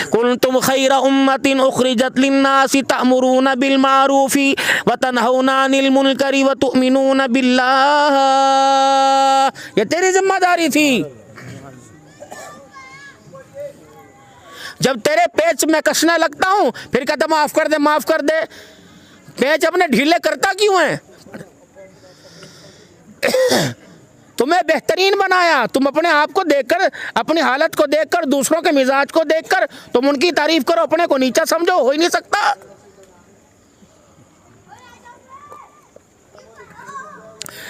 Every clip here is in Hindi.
कुंतुम खैरा उम्मतिन उखरिजत लिन्नासि तअमुरूना बिल मारूफि व तनहौना अनिल मुनकरि व तुमिनूना बिल्लाह। ये तेरी जिम्मेदारी थी। जब तेरे पेच में कसने लगता हूं फिर कहता माफ कर दे, माफ कर दे। पेच अपने ढीले करता क्यों है? तुम्हें बेहतरीन बनाया। तुम अपने आप को देखकर, अपनी हालत को देखकर, दूसरों के मिजाज को देखकर तुम उनकी तारीफ करो, अपने को नीचा समझो, हो ही नहीं सकता।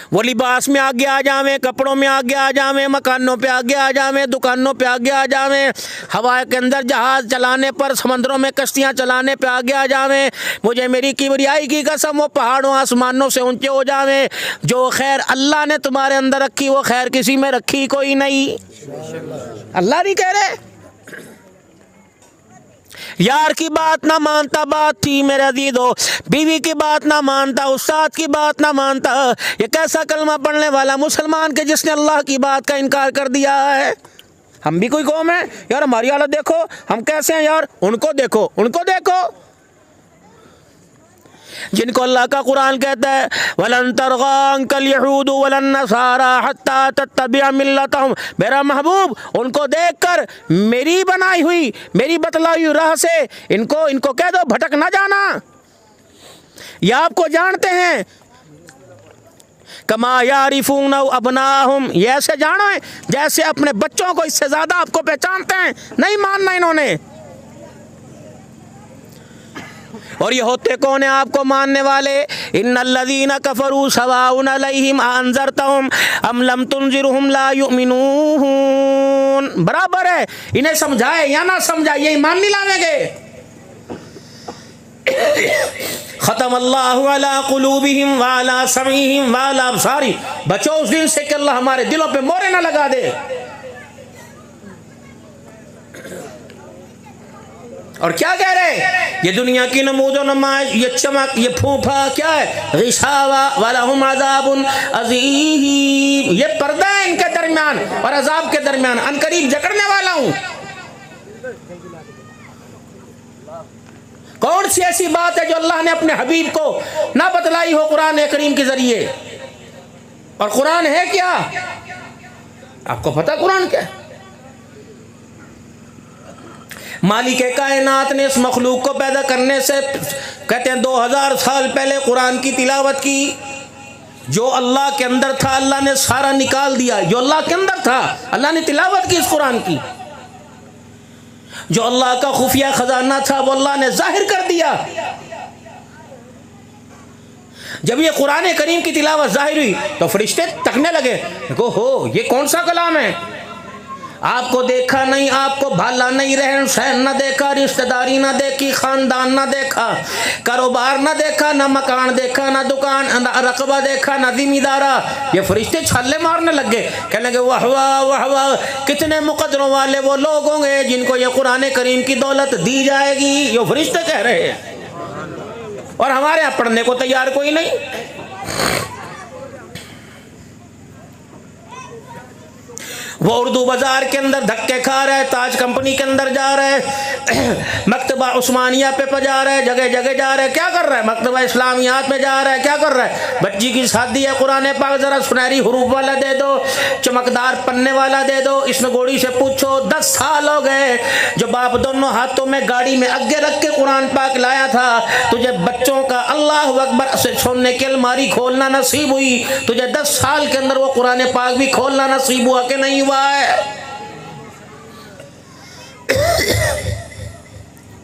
वो लिबास में आगे आ जावे, कपड़ों में आगे आ जावे, मकानों पे आगे आ जावे, दुकानों पे आगे आ जावे, हवा के अंदर जहाज चलाने पर, समंदरों में कश्तियां चलाने पे आगे आ जावे। मुझे मेरी किबरियाई की कसम वो पहाड़ों आसमानों से ऊंचे हो जावे। जो खैर अल्लाह ने तुम्हारे अंदर रखी वो खैर किसी में रखी कोई नहीं। अल्लाह नहीं कह रहे। यार की बात ना मानता बात थी मेरे अजीजों, बीवी की बात ना मानता, उस्ताद की बात ना मानता। ये कैसा कलमा पढ़ने वाला मुसलमान के जिसने अल्लाह की बात का इनकार कर दिया है। हम भी कोई कौम है यार, हमारी हालत देखो, हम कैसे हैं यार, उनको देखो, उनको देखो जिनको अल्लाह का कुरान कहता है वलन तरगा अंकल यहूद वलन नसारा हत्ता तत्तबिअ मिल्लतहुम। मेरा महबूब उनको देखकर मेरी बनाई हुई, मेरी बतलाई हुई राह से इनको कह दो भटक ना जाना। या आपको जानते हैं कमा यारिफून अबनाहुम, ये ऐसे जानो है जैसे अपने बच्चों को, इससे ज्यादा आपको पहचानते हैं। नहीं मानना इन्होंने। और ये होते कौन है आपको मानने वाले? इन्नल्लज़ीना कफ़रू सवाउन अलैहिम अअंज़रतहुम अम लम तुनज़िरहुम ला युमिनून। बराबर है, इन्हें समझाए या ना समझाए ये ईमान नहीं लावेंगे। ख़तमल्लाहु अला क़ुलूबिहिम व अला समीहिम व अला अबसारिहिम। बचो उस दिन से कि अल्लाह हमारे दिलों पे मोहरे ना लगा दे। और क्या कह रहे हैं? ये दुनिया की नमूदो नमाज, ये चमक, ये फूफा क्या है? गिशावा वलहुम अज़ाबुन अज़ीम। ये पर्दा है इनके दरमियान और अजाब के दरमियान, अनकरीब जकड़ने वाला हूं। कौन सी ऐसी बात है जो अल्लाह ने अपने हबीब को ना बतलाई हो कुरान करीम के जरिए? और कुरान है क्या? आपको पता कुरान क्या है? मालिक कायनात ने इस मखलूक को पैदा करने से कहते हैं 2000 साल पहले कुरान की तिलावत की। जो अल्लाह के अंदर था अल्लाह ने सारा निकाल दिया। जो अल्लाह के अंदर था अल्लाह ने तिलावत की इस कुरान की। जो अल्लाह का खुफिया खजाना था वो अल्लाह ने जाहिर कर दिया। जब ये कुरान करीम की तिलावत जाहिर हुई तो फरिश्ते तकने लगे, देखो हो ये कौन सा कलाम है? आपको देखा नहीं, आपको भाला नहीं, रहन सहन न देखा, रिश्तेदारी न देखी, खानदान न देखा, कारोबार न देखा, ना मकान देखा, ना दुकान, ना रकबा देखा, ना जिम्मेदारा। ये फरिश्ते छल्ले मारने लग गए, कहने लगे वाह वाह वाह वाह, कितने मुकद्दरों वाले वो लोग होंगे जिनको ये कुरान करीम की दौलत दी जाएगी। ये फरिश्ते कह रहे हैं और हमारे यहाँ पढ़ने को तैयार कोई नहीं। वो उर्दू बाजार के अंदर धक्के खा रहा है, ताज कंपनी के अंदर जा रहा है, मकतबा उस्मानिया पे जा रहा है, जगह जगह जा रहा है। क्या कर रहा है? मकतबा इस्लामियात में जा रहा है। क्या कर रहा है? बच्ची की शादी है, कुरान पाक जरा सुनहरी हुरूफ वाला दे दो, चमकदार पन्ने वाला दे दो। इसमें गोड़ी से पूछो 10 साल हो गए जो बाप दोनों हाथों में गाड़ी में आगे रख के कुरान पाक लाया था, तुझे बच्चों का अल्लाह अकबर से सुनने की अलमारी खोलना नसीब हुई, तुझे 10 साल के अंदर वो कुरान पाक भी खोलना नसीब हुआ कि नहीं हुआ है?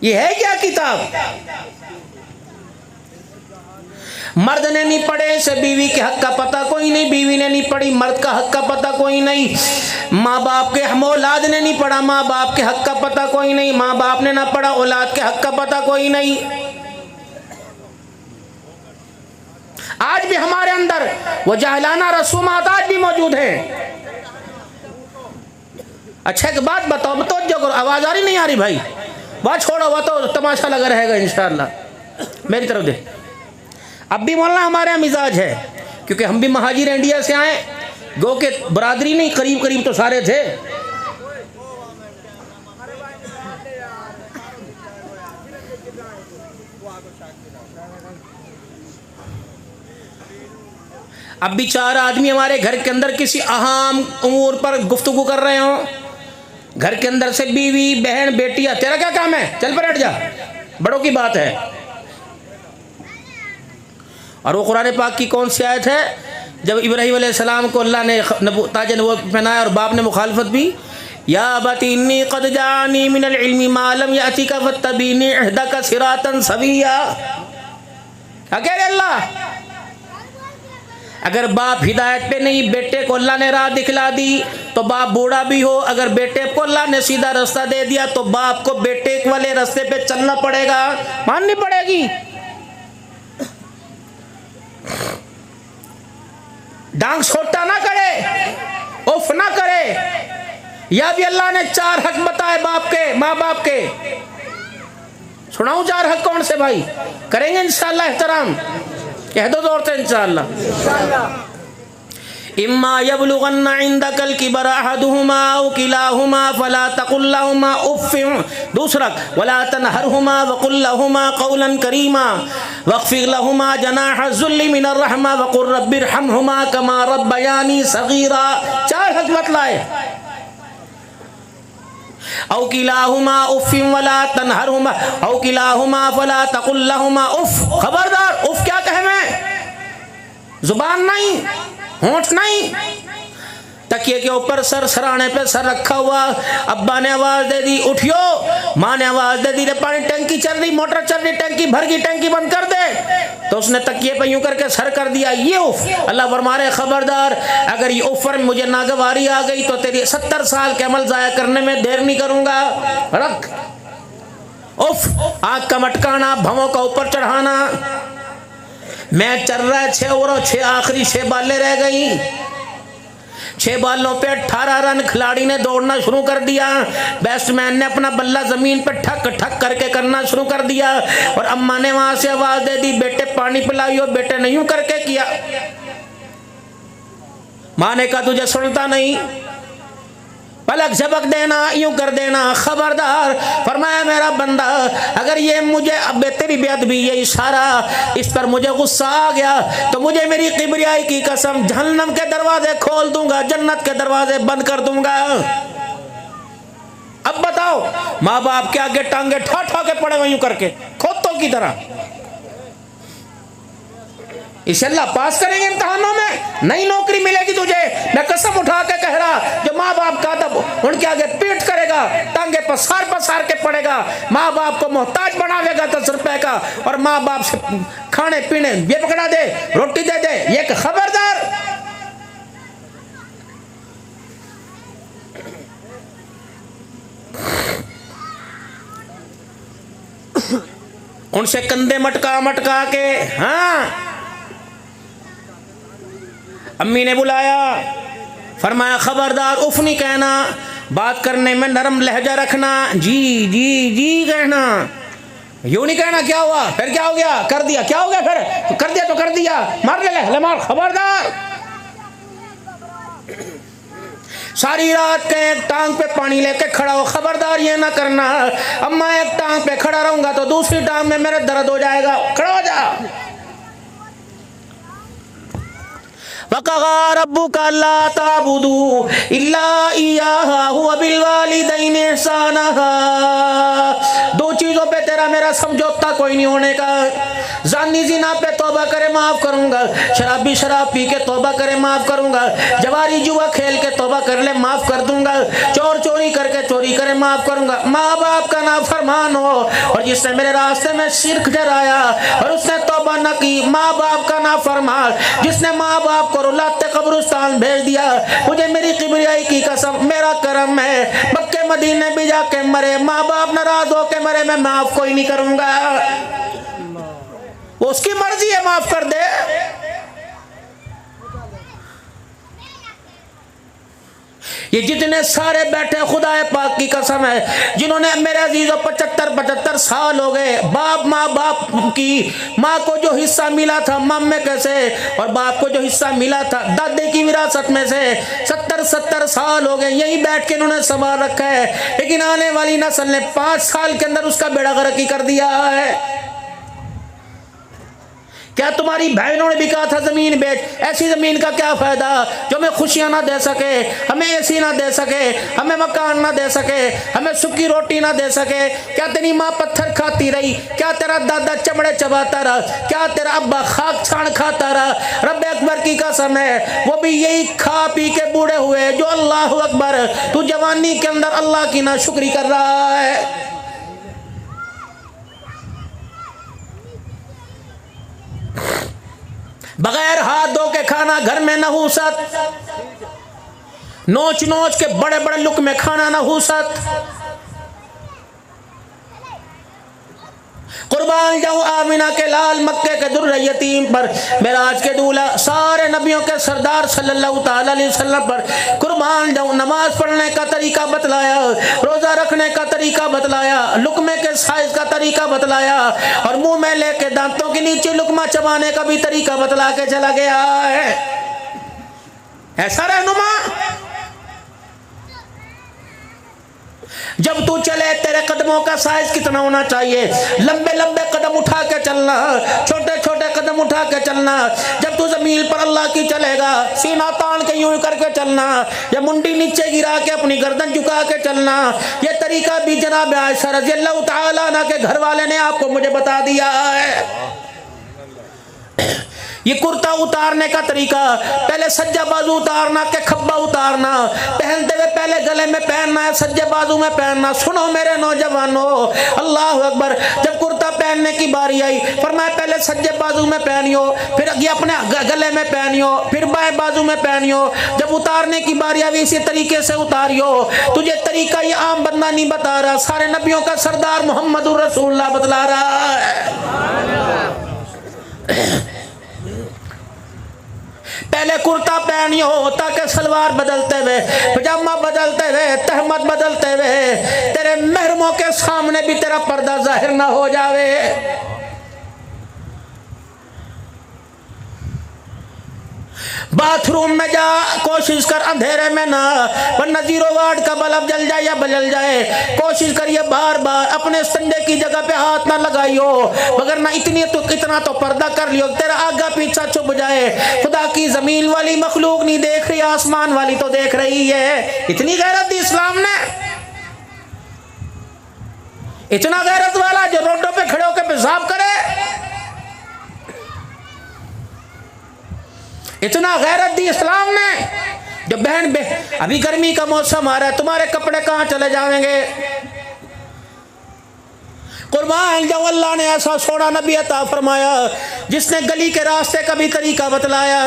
ये है क्या किताब? मर्द ने नहीं पढ़े से बीवी के हक का पता कोई नहीं, बीवी ने नहीं पढ़ी मर्द का हक का पता कोई नहीं, माँ बाप के हम औलाद ने नहीं पढ़ा, माँ बाप के हक का पता कोई नहीं, माँ बाप ने ना पढ़ा औलाद के हक का पता कोई नहीं। आज भी हमारे अंदर वो जाहिलाना रसूमात आज भी मौजूद हैं। अच्छा एक बात बताओ, जो आवाज आ रही नहीं आ रही भाई? बात छोड़ो, वह तो तमाशा लगा रहेगा इंशाअल्लाह। मेरी तरफ दे। अब भी मौलाना हमारे यहाँ मिजाज है क्योंकि हम भी महाजिर इंडिया से आए, गो के बरादरी नहीं, करीब करीब तो सारे थे। अब भी 4 आदमी हमारे घर के अंदर किसी अहम उमूर पर गुफ्तगू कर रहे हो, घर के अंदर से बीवी बहन बेटियां, तेरा क्या काम है, चल पर हट जा, बड़ों की बात है। और वो कुरान पाक की कौन सी आयत है, जब इब्राहीम अलैहिस्सलाम को अल्लाह ने ताज नबूवत पहनाया और बाप ने मुखालफत भी, या अबती इन्नी क़द जाअनी मिनल इल्मी मा लम यातिका फत्तबीनी अहदका सिरातन सविया। क्या कह रहे अल्लाह, अगर बाप हिदायत पे नहीं, बेटे को अल्लाह ने राह दिखला दी तो बाप बूढ़ा भी हो, अगर बेटे को अल्लाह ने सीधा रास्ता दे दिया तो बाप को बेटे वाले रास्ते पे चलना पड़ेगा, माननी पड़ेगी। डांग छोटा ना करे, उफ ना करे। या भी अल्लाह ने 4 हक बताए बाप के, माँ बाप के। सुनाऊं 4 हक कौन से भाई, करेंगे इंशाअल्लाह एहतराम, कह दो जोर से इंशाअल्लाह। इम्मा यबलुगन्ना इंदकल किबर अहदुहुमा औ किलाहुमा फला तकुल लहुमा उफ़्फ़िन। दूसरा, वला तनहरहुमा वकुल लहुमा क़ौलन करीमा वख़्फ़िद लहुमा जनाह ज़ुल्लि मिनर रहमा वक़ुल रब्बिरहमहुमा कमा रब्बयानी सग़ीरा। 4 हक बतलाए। औ किलाहुमा उफ़्फ़िन वला तनहरहुमा औ किलाहुमा फला तकुल लहुमा उफ़। खबरदार, उफ़ क्या कहे, मैं जुबान नहीं, होंठ नहीं, तकिए के ऊपर सर सराने पे सर रखा हुआ, अब्बा ने आवाज दे दी उठियो, माँ ने आवाज दे दी रे पानी टंकी चल रही, मोटर चल रही, टंकी भर गई, टंकी बंद कर दे, तो उसने तकिए पे यूं करके सर कर दिया, ये उफ। अल्लाह फरमा रहे खबरदार, अगर ये ऊपर मुझे नागवारी आ गई तो तेरी 70 साल के अमल जाया करने में देर नहीं करूंगा। रख उफ। आग का मटकाना, भवों का ऊपर चढ़ाना। मैच चल रहा है 6 ओवर, 6 आखिरी 6 बालें रह गई, 6 बालों पे 18 रन। खिलाड़ी ने दौड़ना शुरू कर दिया, बैट्समैन ने अपना बल्ला जमीन पे ठक ठक करके करना शुरू कर दिया, और अम्मा ने वहां से आवाज दे दी बेटे पानी पिलाइयो। बेटे ने यूं करके किया, माँ ने कहा तुझे सुनता नहीं, पलक झपक देना, यूं कर देना। खबरदार, फरमाया मेरा बंदा, अगर ये मुझे अब तेरी बेअदबी, ये इशारा, इस पर मुझे गुस्सा आ गया तो मुझे मेरी किबरियाई की कसम जहन्नम के दरवाजे खोल दूंगा, जन्नत के दरवाजे बंद कर दूंगा। अब बताओ, माँ बाप के आगे टांगे ठा ठा के पड़े यूं करके खोतों की तरह। इसे अल्लाह पास करेंगे इम्तिहानों में, नई नौकरी मिलेगी तुझे। मैं कसम उठा के कह रहा, जो माँ बाप का अदब उनके आगे पीट करेगा, टांगे पसार के पड़ेगा, माँ बाप को मोहताज बनावेगा 10 रुपए का, और माँ बाप से खाने पीने ये पकड़ा दे, रोटी दे दे, ये खबरदार। उनसे कंधे मटका मटका के, हाँ। अम्मी ने बुलाया, फरमाया खबरदार उफ नहीं कहना, बात करने में नरम लहजा रखना, जी जी जी कहना, यूं नहीं कहना क्या हुआ, फिर क्या हो गया, कर दिया, क्या हो गया, फिर तो कर दिया, तो कर दिया, मार ले मार। खबरदार, सारी रात के एक टांग पे पानी लेके खड़ा हो, खबरदार ये ना करना, अम्मा एक टांग पे खड़ा रहूंगा तो दूसरी टांग में मेरा दर्द हो जाएगा, खड़ा हो जा। वक़ज़ा रब्बुका अल्ला ताबुदू इल्ला इय्याहु व बिल वालिदैनि इहसाना। 2 चीजों पे तेरा मेरा समझौता कोई नहीं होने का। ज़ानी ज़िना पे तौबा करे माफ करूंगा, शराबी शराब पी के तौबा करे माफ करूंगा, जवारी जुआ खेल के तौबा कर ले माफ कर दूंगा, चोर चोरी करके चोरी करे माफ करूंगा, माँ बाप का नाफरमान हो और जिसने मेरे रास्ते में शिर्क ठहराया और उसने तौबा न की, माँ बाप का नाफरमान जिसने माँ बाप को रुलाते कब्रिस्तान भेज दिया, मुझे मेरी किबरियाई की कसम, मेरा करम है मक्के मदीने भी जाके मरे, माँ बाप नाराज होके मरे, मैं माफ कोई नहीं करूंगा। वो उसकी मर्जी है, माफ कर दे। ये जितने सारे बैठे खुदा पाक की कसम है, जिन्होंने मेरे अजीजों 75 साल हो गए, बाप माँ बाप की, माँ को जो हिस्सा मिला था मम्मे कैसे, और बाप को जो हिस्सा मिला था दादे की विरासत में से 70 साल हो गए, यही बैठ के इन्होंने संभाल रखा है। लेकिन आने वाली नस्ल ने 5 साल के अंदर उसका बेड़ा गर्क कर दिया है। क्या तुम्हारी बहनों ने भी कहा था ज़मीन बेच? ऐसी ज़मीन का क्या फ़ायदा जो हमें खुशियाँ ना दे सके, हमें एसी ना दे सके, हमें मकान ना दे सके, हमें सूखी रोटी ना दे सके? क्या तेरी माँ पत्थर खाती रही? क्या तेरा दादा चमड़े चबाता रहा? क्या तेरा अब्बा खाक छान खाता रहा? रब अकबर की कसम है, वो भी यही खा पी के बूढ़े हुए जो अल्लाह अकबर, तू जवानी के अंदर अल्लाह की ना शुक्री कर रहा है। बगैर हाथ धो के खाना घर में नहुसत, नोच नोच के बड़े बड़े लुक में खाना नहुसत। कुर्बान जाऊं आमिना के लाल, मक्के के दुर्र यतीम पर, मेराज के दूल्हा, सारे नबियों के सरदार सल्लल्लाहु ताला अलैहि वसल्लम पर कुर्बान जाऊं। नमाज पढ़ने का तरीका बतलाया, रोजा रखने का तरीका बतलाया, लुकमे के साइज का तरीका बतलाया, और मुंह में लेके दांतों के नीचे लुकमा चबाने का भी तरीका बतला के चला गया है। ऐसा रहनुमा जब तू चले तेरे कदमों का साइज कितना होना चाहिए? लंबे लंबे कदम उठा के चलना, छोटे छोटे कदम उठा के चलना। जब तू जमीन पर अल्लाह की चलेगा, सीना तान के यूं करके चलना, या मुंडी नीचे गिरा के अपनी गर्दन झुका के चलना। ये तरीका भी जनाब आयशा रज़ियल्लाहु ताला अन्हा के घर वाले ने आपको मुझे बता दिया है। ये कुर्ता उतारने का तरीका, पहले सज्जा बाजू उतारना के खब्बा उतारना, पहनते हुए पहले गले में पहनना है, सज्जे बाजू में पहनना। सुनो मेरे नौजवानों, अल्लाह अकबर। जब कुर्ता पहनने की बारी आई, फरमाया पहले सज्जे बाजू में पहनियो, फिर ये अपने गले में पहनियो, फिर बाएं बाजू में पहनियो। जब उतारने की बारी आई, इसी तरीके से उतारियो। तुझे तरीका ये आम बंदा नहीं बता रहा, सारे नबियों का सरदार मोहम्मदुर रसूलुल्लाह बतला रहा है। पहले कुर्ता पहनियो ताकि सलवार बदलते हुए, पजामा बदलते हुए, तहमत बदलते हुए तेरे महरमों के सामने भी तेरा पर्दा जाहिर ना हो जावे। बाथरूम में जा, कोशिश कर अंधेरे में ना, वरना 0 वाट का बल्ब जल जाए या बदल जाए। कोशिश करिए बार बार अपने संडे की जगह पे हाथ ना लगाइयो, मगर ना इतना तो पर्दा कर लियो तेरा आगा पीछा छुप जाए। खुदा की जमीन वाली मखलूक नहीं देख रही, आसमान वाली तो देख रही है। इतनी गैरत दी इस्लाम ने, इतना गैरत वाला जो रोडों पे खड़े होकर पेशाब करे, इतना गैरत दी इस्लाम ने। जो बहन अभी गर्मी का मौसम आ रहा है, तुम्हारे कपड़े कहाँ चले जाएंगे? कुर्बान जाऊं, अल्लाह ने ऐसा सोना नबी अता फरमाया जिसने गली के रास्ते का भी तरीका बतलाया।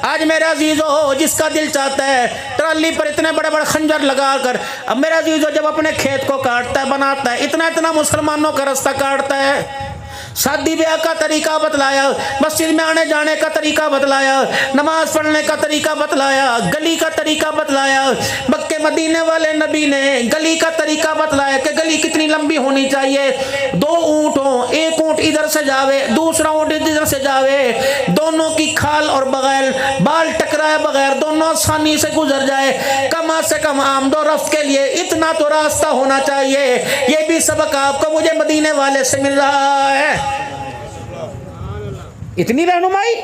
आज मेरे अजीजों, जिसका दिल चाहता है ट्राली पर इतने बड़े बड़े खंजर लगा कर, अब मेरे अजीजों जब अपने खेत को काटता है, बनाता है, इतना इतना मुसलमानों का रास्ता काटता है। शादी ब्याह का तरीका बतलाया, मस्जिद में आने जाने का तरीका बतलाया, नमाज पढ़ने का तरीका बतलाया, गली का तरीका बतलाया। मक्के मदीने वाले नबी ने गली का तरीका बतलाया कि गली कितनी लंबी होनी चाहिए। 2 ऊंट हो, एक ऊंट इधर से जावे, दूसरा ऊंट इधर से जावे, दोनों की खाल और बगैर बाल टकराए बगैर दोनों आसानी से गुजर जाए। कम से कम आमदो रफ्त के लिए इतना तो रास्ता होना चाहिए। ये भी सबक आपको मुझे मदीने वाले से मिल रहा है। इतनी रहनुमाई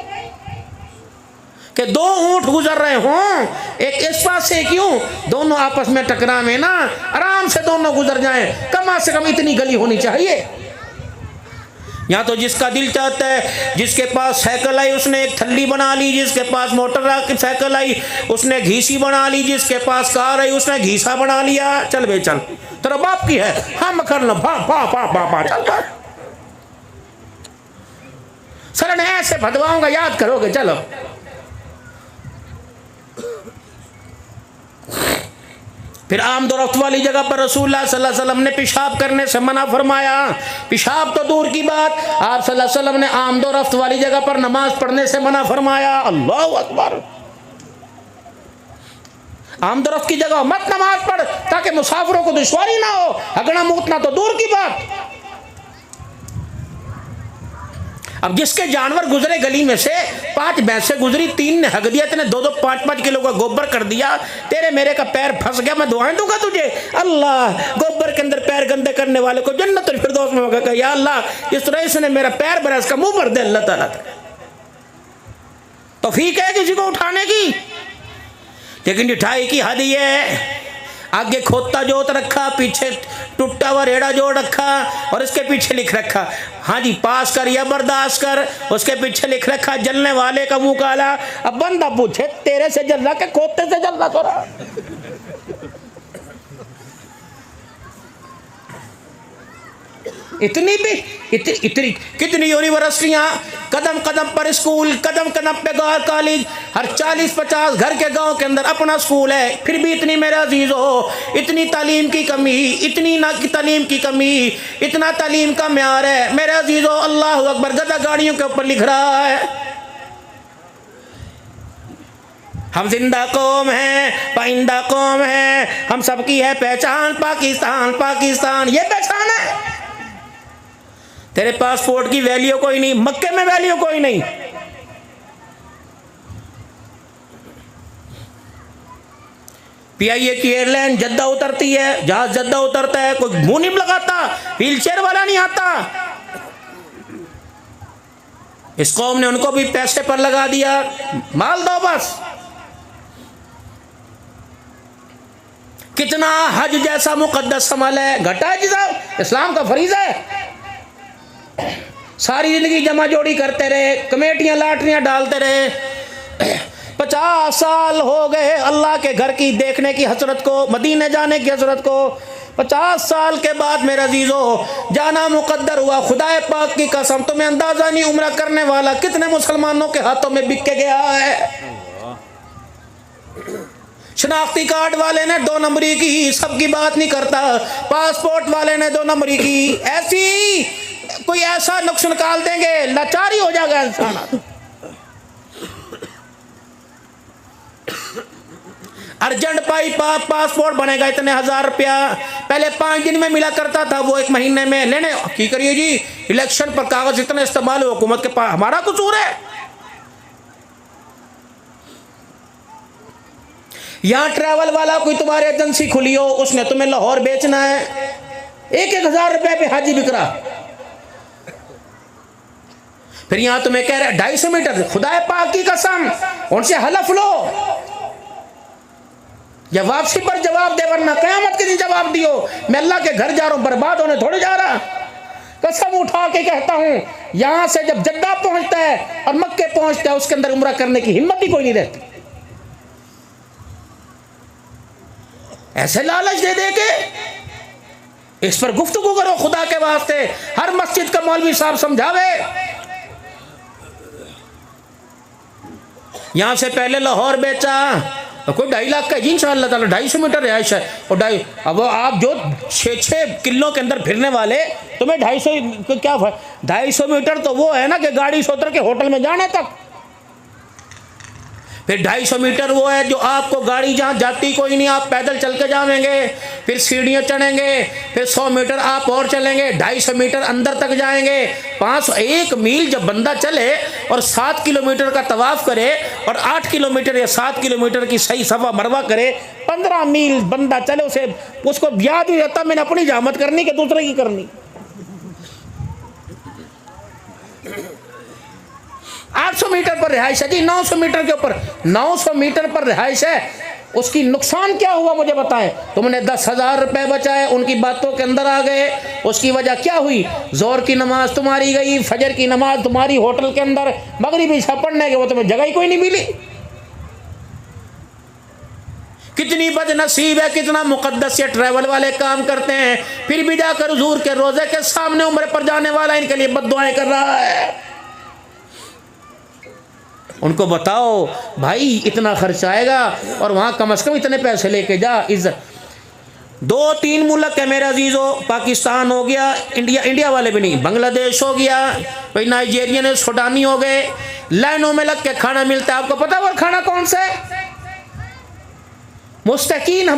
कि 2 ऊंट गुजर रहे हों, एक इस पास से क्यों, दोनों आपस में टकरावे ना, आराम से दोनों गुजर जाएं। कम से कम इतनी गली होनी चाहिए। यहाँ तो जिसका दिल चाहता है, जिसके पास साइकिल आई उसने एक थल्ली बना ली, जिसके पास मोटर साइकिल आई उसने घीसी बना ली, जिसके पास कार आई उसने घीसा बना लिया। चल बे चल, तेरा बाप की है, हम कर लो, चल सर ने ऐसे भदवाऊंगा, याद करोगे। चलो फिर आमदोरफ्त वाली जगह पर रसूलुल्लाह सल्लल्लाहु अलैहि वसल्लम ने पेशाब करने से मना फरमाया। पेशाब तो दूर की बात, आप सल्लल्लाहु अलैहि वसल्लम ने आमदोरफ्त वाली जगह पर नमाज पढ़ने से मना फरमाया। अल्लाहु अकबर। आमदोरफ्त की जगह मत नमाज पढ़ ताकि मुसाफिरों को दुश्वारी ना हो, हगना मूतना तो दूर की बात। अब जिसके जानवर गुजरे गली में से, 5 भैंसें गुजरी, 3 ने हग दिया, तेने 2-2 5-5 किलो का गोबर कर दिया, तेरे मेरे का पैर फंस गया, मैं दुआएं दूंगा तुझे? अल्लाह, गोबर के अंदर पैर गंदे करने वाले को जन्नतुल फिरदौस में होगा। या अल्लाह, इस तरह इसने मेरा पैर भरा, इसका मुंह भर दे अल्लाह ताला। तौफीक है किसी को उठाने की। लेकिन मिठाई की हद ये है, आगे खोता जोत रखा, पीछे टूटा हुआ रेड़ा जोड़ रखा और इसके पीछे लिख रखा, हाँ जी पास कर या बर्दाश्त कर। उसके पीछे लिख रखा जलने वाले का मुंह काला। अब बंदा पूछे तेरे से जल रहा के खोते से जल रहा थोड़ा। इतनी भी इतनी कितनी यूनिवर्सिटियां, कदम कदम पर स्कूल, कदम कदम पे कॉलेज, हर 40-50 घर के गांव के अंदर अपना स्कूल है, फिर भी इतनी मेरे अजीज हो इतनी तालीम की कमी, इतनी ना की तालीम की कमी, इतना तालीम का म्यार है मेरे अजीज हो। अल्लाह अकबर, गधा गाड़ियों के ऊपर लिख रहा है हम जिंदा कौम हैं, पाइंदा कौम है, हम सबकी है पहचान पाकिस्तान पाकिस्तान। ये पहचान है। तेरे पासपोर्ट की वैल्यू कोई नहीं, मक्के में वैल्यू कोई नहीं। PIA की एयरलाइन जद्दा उतरती है, जहाज जद्दा उतरता है, कोई मुंह नहीं लगाता, व्हीलचेयर वाला नहीं आता। इस कौम ने उनको भी पैसे पर लगा दिया, माल दो बस। कितना हज जैसा मुकद्दस अमल है, घटा है जी साहब, इस्लाम का फरीज़ा है। सारी जिंदगी जमा जोड़ी करते रहे, कमेटियां लाटरियां डालते रहे, 50 साल हो गए अल्लाह के घर की देखने की हसरत को, मदीने जाने की हसरत को। 50 साल के बाद मेरे अजीजों जाना मुकद्दर हुआ। खुदाए पाक की कसम, तुम्हें अंदाजा नहीं उम्रा करने वाला कितने मुसलमानों के हाथों में बिक के गया है। शनाख्ती कार्ड वाले ने 2 नंबरी की, सबकी बात नहीं करता, पासपोर्ट वाले ने 2 नंबरी की, ऐसी कोई ऐसा नुक्स निकाल देंगे लाचारी हो जाएगा इंसान। अर्जेंट पासपोर्ट बनेगा इतने 1000 रुपया, पहले 5 दिन में मिला करता था, वो 1 महीने में लेने की करिए जी। इलेक्शन पर कागज इतने इस्तेमाल हो, हुकूमत के पास हमारा कसूर है। यहां ट्रैवल वाला कोई तुम्हारी एजेंसी खुली हो, उसने तुम्हें लाहौर बेचना है, 1-1 हज़ार रुपए पे हाजी बिक रहा। फिर यहां तुम्हें कह रहे 250 मीटर, खुदाए पाक की कसम उनसे हलफ लो या वापसी पर जवाब दे, वरना कयामत के दिन जवाब दियो। मैं अल्लाह के घर जा रहा हूं, बर्बाद होने थोड़ी जा रहा। कसम उठा के कहता हूं, यहां से जब जद्दा पहुंचता है और मक्के पहुंचता है, उसके अंदर उम्रा करने की हिम्मत भी कोई नहीं रहती। ऐसे लालच दे दे के इस पर गुफ्तगू करो खुदा के वास्ते। हर मस्जिद का मौलवी साहब समझावे। यहां से पहले लाहौर बेचा, तो कोई 2.5 लाख का जी इंशाअल्लाह ताला, 250 मीटर रिहाइश है। और अब आप जो 6-6 किलो के अंदर फिरने वाले, तुम्हें 250 क्या 250 मीटर तो वो है ना कि गाड़ी से उतर के होटल में जाने तक। फिर 250 मीटर वो है जो आपको गाड़ी जहाँ जाती कोई नहीं, आप पैदल चल के जाएंगे, फिर सीढ़ियाँ चढ़ेंगे, फिर 100 मीटर आप और चलेंगे, 250 मीटर अंदर तक जाएंगे। 1 मील जब बंदा चले और 7 किलोमीटर का तवाफ करे और 8 किलोमीटर या 7 किलोमीटर की सही सफा मरवा करे, 15 मील बंदा चले, उसको याद ही रहता मैंने अपनी जहमत करनी कि दूसरे की करनी। 800 मीटर पर रिहाइश है जी, 900 मीटर के ऊपर, 900 मीटर पर रिहाइश है। उसकी नुकसान क्या हुआ मुझे बताएं। तुमने 10,000 रुपए बचाए, उनकी बातों के अंदर आ गए, उसकी वजह क्या हुई? जोर की नमाज तुम्हारी गई, फजर की नमाज तुम्हारी होटल के अंदर, मगरिबी इशा पढ़ने के वो तुम्हें जगह ही कोई नहीं मिली। कितनी बदनसीब है, कितना मुकद्दस ये ट्रैवल वाले काम करते हैं, फिर भी जाकर हुजूर के रोजे के सामने उम्र पर जाने वाला इनके लिए बद्दुआएं कर रहा है। उनको बताओ भाई इतना खर्च आएगा और वहाँ कम से कम इतने पैसे लेके जा। इज्जत 2-3 मुल्क है मेरे अजीज़ों, पाकिस्तान हो गया, इंडिया वाले भी नहीं, बांग्लादेश हो गया, भाई नाइजीरियन सूडानी हो गए, लाइनों में लग के खाना मिलता है। आपको पता वो खाना कौन सा है? मुस्तकीन,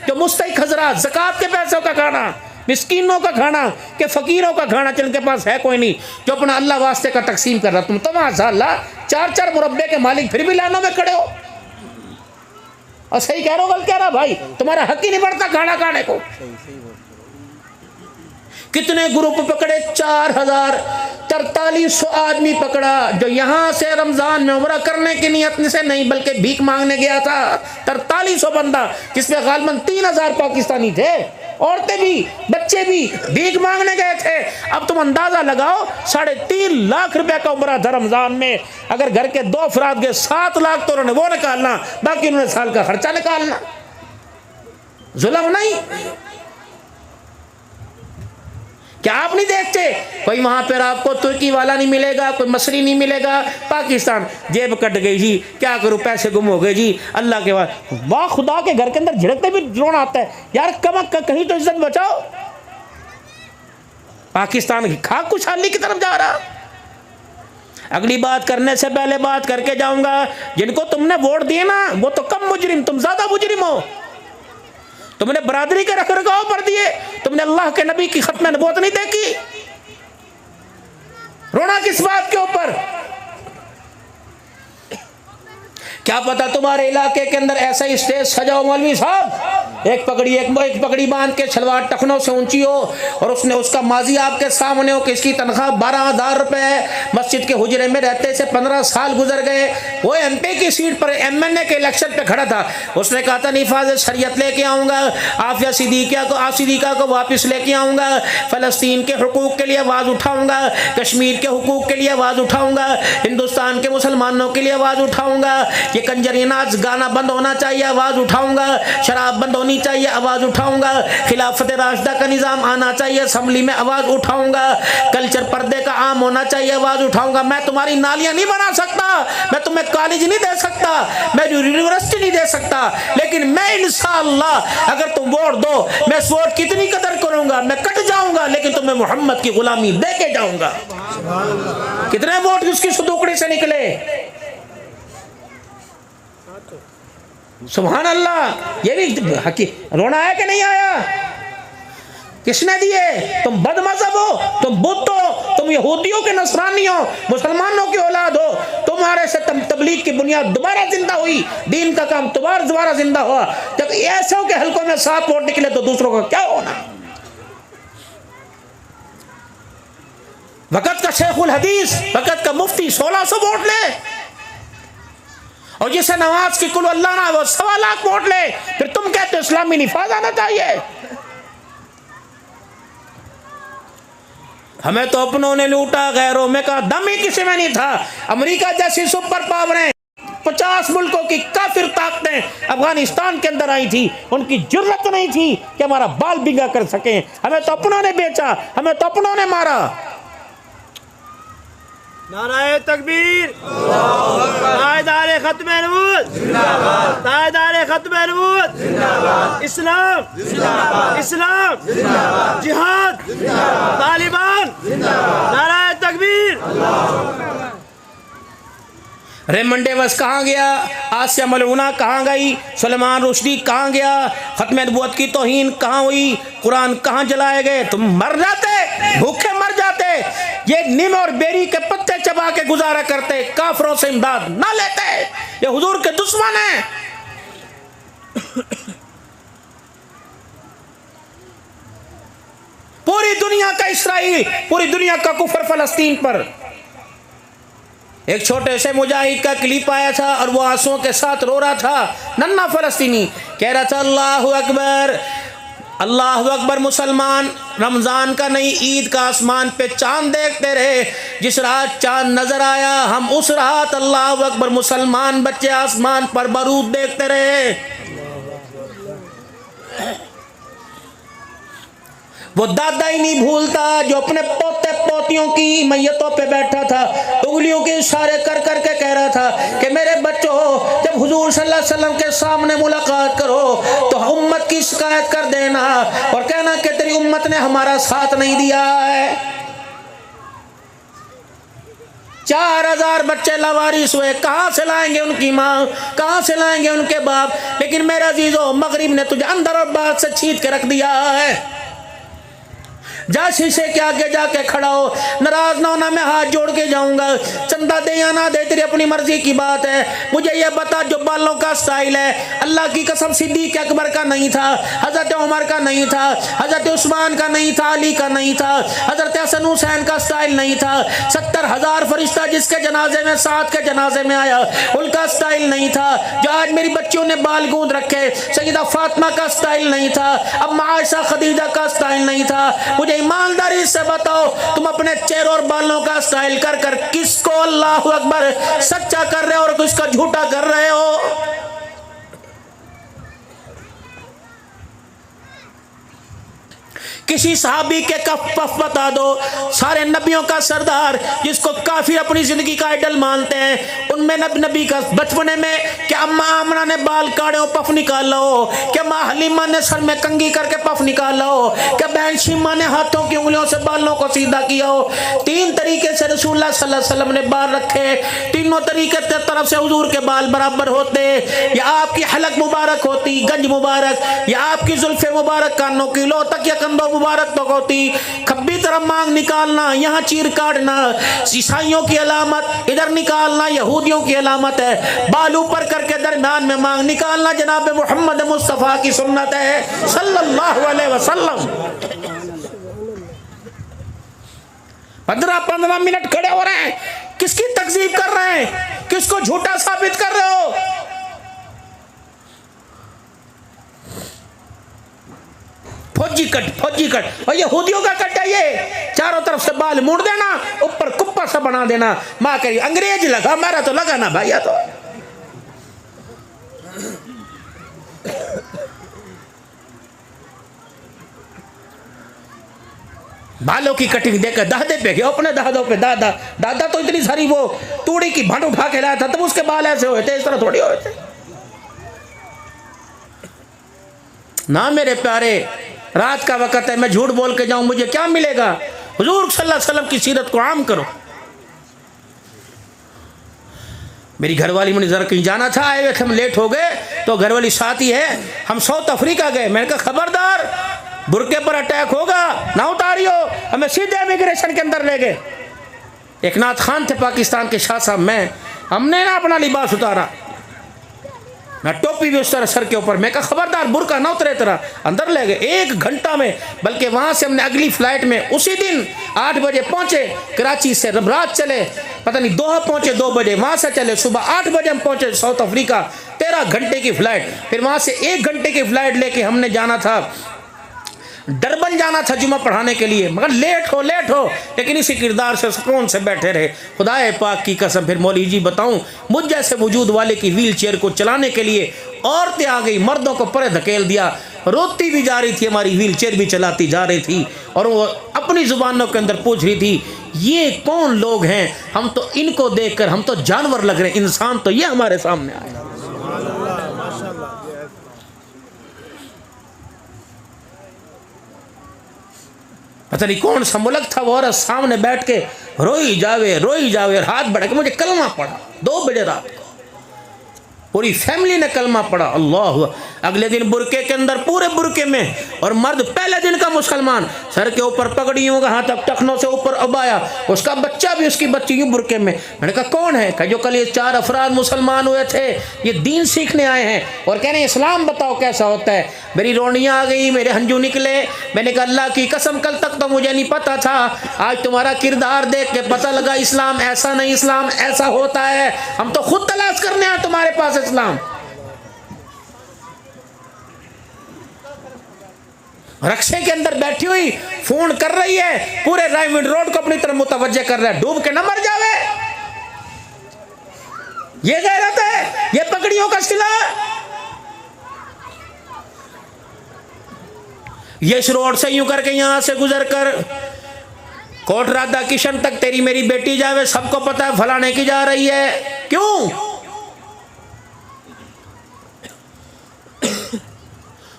जो मुस्तहिक हजरात, ज़कात के पैसों का खाना, मिस्कीनों का खाना, के फ़कीरों का खाना, जिनके पास है कोई नहीं, जो अपना अल्लाह वास्ते का तकसीम कर रहा। तुम तो माशाअल्लाह 4-4 मुरब्बे के मालिक, फिर भी लाइनों में खड़े हो। और सही कह रहा हो, गलत कह रहा भाई, तुम्हारा हक ही नहीं बढ़ता खाना खाने को। कितने ग्रुप पकड़े, 4,000 4300 आदमी पकड़ा जो यहाँ से रमजान में उम्रा करने की नियत से नहीं बल्कि भीख मांगने गया था। 4300 बंदा, जिसमें गालबन 3000 पाकिस्तानी थे, औरतें भी बच्चे भी भीख मांगने गए थे। अब तुम अंदाजा लगाओ, 3.5 लाख रुपए का उम्रा था रमजान में। अगर घर के 2 अफराद के 7 लाख तो उन्होंने वो निकालना, बाकी उन्होंने साल का खर्चा निकालना। जुल्म नहीं? क्या आप नहीं देखते कोई वहां पर आपको तुर्की वाला नहीं मिलेगा, कोई मसरी नहीं मिलेगा। पाकिस्तान जेब कट गई जी, क्या करूं, पैसे गुम हो गए जी, अल्लाह के बाद वाह खुदा के घर के अंदर झिड़कते भी रोना आता है यार, कहीं तो इज्जत बचाओ। पाकिस्तान की खाक खुशहाली की तरफ जा रहा। अगली बात करने से पहले बात करके जाऊंगा, जिनको तुमने वोट दिए ना वो तो कम मुजरिम, तुम ज्यादा मुजरिम हो। तुमने बरादरी के रखरखाव पर दिए, तुमने अल्लाह के नबी की खत्म नबूवत नहीं देखी। रोना किस बात के ऊपर? क्या पता तुम्हारे इलाके के अंदर ऐसा ही स्टेज सजाओ मौलवी साहब, एक पगड़ी बांध के सलवार टखनों से ऊंची हो और उसका माजी आपके सामने हो कि इसकी तनख्वाह 12,000 रुपए है, मस्जिद के हुजरे में रहते से 15 साल गुजर गए। वो एमपी की सीट पर एमएनए के इलेक्शन पे खड़ा था, उसने कहा था निफाज शरीयत लेके आऊंगा, आफिया सिद्दीका को वापस लेके आऊंगा, फलस्तीन के हुकूक के लिए आवाज उठाऊंगा, कश्मीर के हुकूक के लिए आवाज उठाऊंगा, हिंदुस्तान के मुसलमानों के लिए आवाज उठाऊंगा, ये कंजरी नाच गाना बंद होना चाहिए, आवाज उठाऊंगा, शराब बंद होनी चाहिए, आवाज उठाऊंगा, खिलाफत राशिदा का निजाम आना चाहिए, असेंबली में आवाज उठाऊंगा, कल्चर पर्दे का आम होना चाहिए, आवाज उठाऊंगा। मैं तुम्हारी नालियां नहीं बना सकता, मैं तुम्हें कॉलेज नहीं दे सकता, मैं यूनिवर्सिटी नहीं दे सकता, लेकिन मैं इंशाअल्लाह अगर तुम वोट दो, मैं इस वोट की इतनी कदर करूंगा, मैं कट जाऊंगा लेकिन तुम्हें मोहम्मद की गुलामी दे के जाऊंगा। कितने वोट उसकी सुदुकड़ी से निकले, सुभान अल्लाह। ये भी हकी रोना आया कि नहीं आया? किसने दिए? तुम बदमज़हब हो, तुम बुत हो, तुम यहूदियों के नसरानी हो, मुसलमानों की औलाद हो, तुम्हारे से तबलीग की बुनियाद दोबारा जिंदा हुई, दीन का काम दोबारा जिंदा हुआ। जब ऐसे हो के हल्कों में 7 वोट निकले तो दूसरों का क्या होना? वक़्त का शेखुल हदीस, वक़्त का मुफ्ती 1600 वोट ले, और जिसे नमाज की कुल अल्लाह ना वो 1.25 लाख वोट ले, फिर तुम कहते हो इस्लामी निफाज आना चाहिए। हमें तो अपनों ने लूटा, गैरों में का दम ही किसी में नहीं था। अमेरिका जैसी सुपर पावरें, 50 मुल्कों की काफिर ताकतें अफगानिस्तान के अंदर आई थी, उनकी जुर्रत नहीं थी कि हमारा बाल बिंगा कर सके। हमें तो अपनों ने बेचा, हमें तो अपनों ने मारा। नाराए तकबीर, तायदारे खत्म नबूवत, तायदारे खत्म नबूवत, इस्लाम इस्लाम, जिहाद, तालिबान, नाराए तकबीर। रेमंड डेविस कहाँ गया? आसिया मलऊना कहाँ गई? सलमान रुश्दी कहाँ गया? खत्म नबूवत की तौहीन कहाँ हुई? कुरान कहाँ जलाए गए? तुम मर जाते, भूखे मर जाते। ये नीम और बेरी के पत्ते चबा के गुजारा करते, काफरों से इमदाद ना लेते। ये हुजूर के दुश्मन हैं। पूरी दुनिया का इसराइल, पूरी दुनिया का कुफर फलस्तीन पर। एक छोटे से मुजाहिद का क्लिप आया था और वो आंसुओं के साथ रो रहा था, नन्ना फलस्तीनी कह रहा था अल्लाहु अकबर, अल्लाहु अकबर। मुसलमान रमज़ान का नहीं, ईद का आसमान पे चांद देखते रहे, जिस रात चांद नजर आया हम उस रात अल्लाहु अकबर मुसलमान बच्चे आसमान पर बारूद देखते रहे। वो दादा ही नहीं भूलता जो अपने पोते पोतियों की मैयतों पे बैठा था, उंगलियों के इशारे कर कर के कह रहा था कि मेरे बच्चों, जब हुजूर सल्लल्लाहु अलैहि वसल्लम के सामने मुलाकात करो तो उम्मत की शिकायत कर देना और कहना कि तेरी उम्मत ने हमारा साथ नहीं दिया है। 4000 बच्चे लावारिस हुए, कहाँ से लाएंगे उनकी माँ, कहाँ से लाएंगे उनके बाप? लेकिन मेरा अजीजों, मगरिब ने तुझे अंदर और बाहर से छीन के रख दिया है। जा शीशे के आगे जाके खड़ा हो, नाराज ना होना, मैं हाथ जोड़ के जाऊंगा, चंदा दे या ना दे तेरी अपनी मर्जी की बात है। मुझे ये बता जो बालों का स्टाइल है, अल्लाह की कसम सिद्दीक अकबर का नहीं था, हजरत उमर का नहीं था, हजरत उस्मान का नहीं था, अली का नहीं था, हजरत हसन हुसैन का स्टाइल नहीं था। 70,000 फरिश्ता जिसके जनाजे में, साथ के जनाजे में आया, उनका स्टाइल नहीं था। जो आज मेरी बच्चियों ने बाल गूंद रखे, सईदा फातिमा का स्टाइल नहीं था, अब आयशा खदीजा का स्टाइल नहीं था। मुझे ईमानदारी से बताओ, तुम अपने चेहरों और बालों का स्टाइल कर कर किसको अल्लाहु अकबर सच्चा कर रहे हो और किसको झूठा कर रहे हो? किसी सहाबी के कफ पफ बता दो, सारे नबियों का सरदार जिसको काफिर अपनी जिंदगी का आइडल मानते हैं, उनमें नबी का बचपने में क्या अम्मा आमना ने बाल काटे हो पफ निकाला हो, क्या माँ हलीमा ने सर में कंघी करके पफ निकाला हो, क्या बहन शीमा ने हाथों की उंगलियों से बालों को सीधा किया हो। 3 तरीके से रसूलुल्लाह सल्लल्लाहु अलैहि वसल्लम ने बाल रखे, तीनों तरीके तरफ से हुजूर के बाल बराबर होते, या आपकी हलक मुबारक होती, गंज मुबारक, या आपकी जुल्फे मुबारक कानों की लो तक या कंधों मुबारक तो होती, खब्बी तरफ मांग निकालना, यहाँ चीर काटना ईसाइयों की अलामत, इधर निकालना यहूदियों की अलामत है, बाल ऊपर करके दरम्यान में मांग निकालना जनाब मोहम्मद मुस्तफा की सुन्नत है सल्लल्लाहु अलैहि वसल्लम। 15-15 मिनट खड़े हो रहे हैं, किसकी तकजीब कर रहे हैं, किसको झूठा साबित कर रहे हो? फौजी कट और यहूदियों का कट है ये, चारों तरफ से बाल मोड़ देना, ऊपर कुप्पा सा बना देना। माँ कही अंग्रेज लगा, मेरा तो लगा ना भैया। तो बालों की कटिंग देकर दादे पे गया, अपने दादों पे, दादा तो इतनी सारी वो तूड़ी की भंड उठा के लाया था, तब उसके बाल ऐसे हुए थे, इस तरह थोड़ी हुए थे ना। मेरे प्यारे, रात का वक़्त है, मैं झूठ बोल के जाऊं मुझे क्या मिलेगा? हुजूर सल्लल्लाहु अलैहि वसल्लम की सीरत को आम करो। मेरी घरवाली मुझे जरा कहीं जाना था, आए हुए थे, हम लेट हो गए, तो घरवाली साथ ही है, हम साउथ अफ्रीका गए। मैंने कहा खबरदार, बुरके पर अटैक होगा, ना उतारियो। हमें सीधे इमिग्रेशन के अंदर ले गए। एक नाथ खान थे पाकिस्तान के शाह साहब, हमने ना अपना लिबास उतारा, ना टोपी भी उस तरह सर के ऊपर। मैं कहा खबरदार, बुरका ना उतरे तरह। अंदर ले गए 1 घंटा में, बल्कि वहाँ से हमने अगली फ्लाइट में उसी दिन 8 बजे पहुँचे कराची से, रात चले, पता नहीं दोहा पहुँचे 2 बजे, वहाँ से चले सुबह 8 बजे हम पहुँचे साउथ अफ्रीका, 13 घंटे की फ़्लाइट। फिर वहाँ से 1 घंटे की फ़्लाइट लेके हमने जाना था, डरबन जाना था जुमा पढ़ाने के लिए, मगर लेट हो लेकिन इसी किरदार से सुकून से बैठे रहे। खुदाए पाक की कसम, फिर मौलवी जी बताऊं, मुझ जैसे वजूद वाले की व्हील चेयर को चलाने के लिए औरतें आ गई, मर्दों को परे धकेल दिया, रोती भी जा रही थी, हमारी व्हील चेयर भी चलाती जा रही थी, और वो अपनी जुबानों के अंदर पूछ रही थी ये कौन लोग हैं, हम तो इनको देखकर हम तो जानवर लग रहे हैं, इंसान तो ये हमारे सामने आए। पता नहीं कौन सा मुल्क था, वो औरत सामने बैठ के रोई जावे और हाथ बढ़ा के मुझे कलमा पड़ा 2 बजे रात को, पूरी फैमिली ने कलमा पड़ा। अल्लाह। अगले दिन बुरके के अंदर, पूरे बुरके में, और मर्द पहले दिन का मुसलमान, सर के ऊपर पगड़ियों का हाथ तक टखनों से ऊपर उबाया, उसका बच्चा भी, उसकी बच्ची यूं बुरके में। मैंने कहा कौन है? कहा जो कल ये 4 अफराद मुसलमान हुए थे, ये दीन सीखने आए हैं और कह रहे हैं इस्लाम बताओ कैसा होता है। मेरी रोनियाँ आ गई, मेरे हंजू निकले। मैंने कहा अल्लाह की कसम, कल तक तो मुझे नहीं पता था, आज तुम्हारा किरदार देख के पता लगा इस्लाम ऐसा नहीं, इस्लाम ऐसा होता है। हम तो खुद तलाश करने आए तुम्हारे पास इस्लाम। रक्शे के अंदर बैठी हुई फोन कर रही है, पूरे रायविंड रोड को अपनी तरफ मुतवज्जे कर रहा है, डूब के न मर जावे। ये गैरत है, ये पकड़ियों का सिला। ये इस रोड से यूं करके यहां से गुजर कर कोट राधा किशन तक तेरी मेरी बेटी जावे, सबको पता है फलाने की जा रही है। क्यों?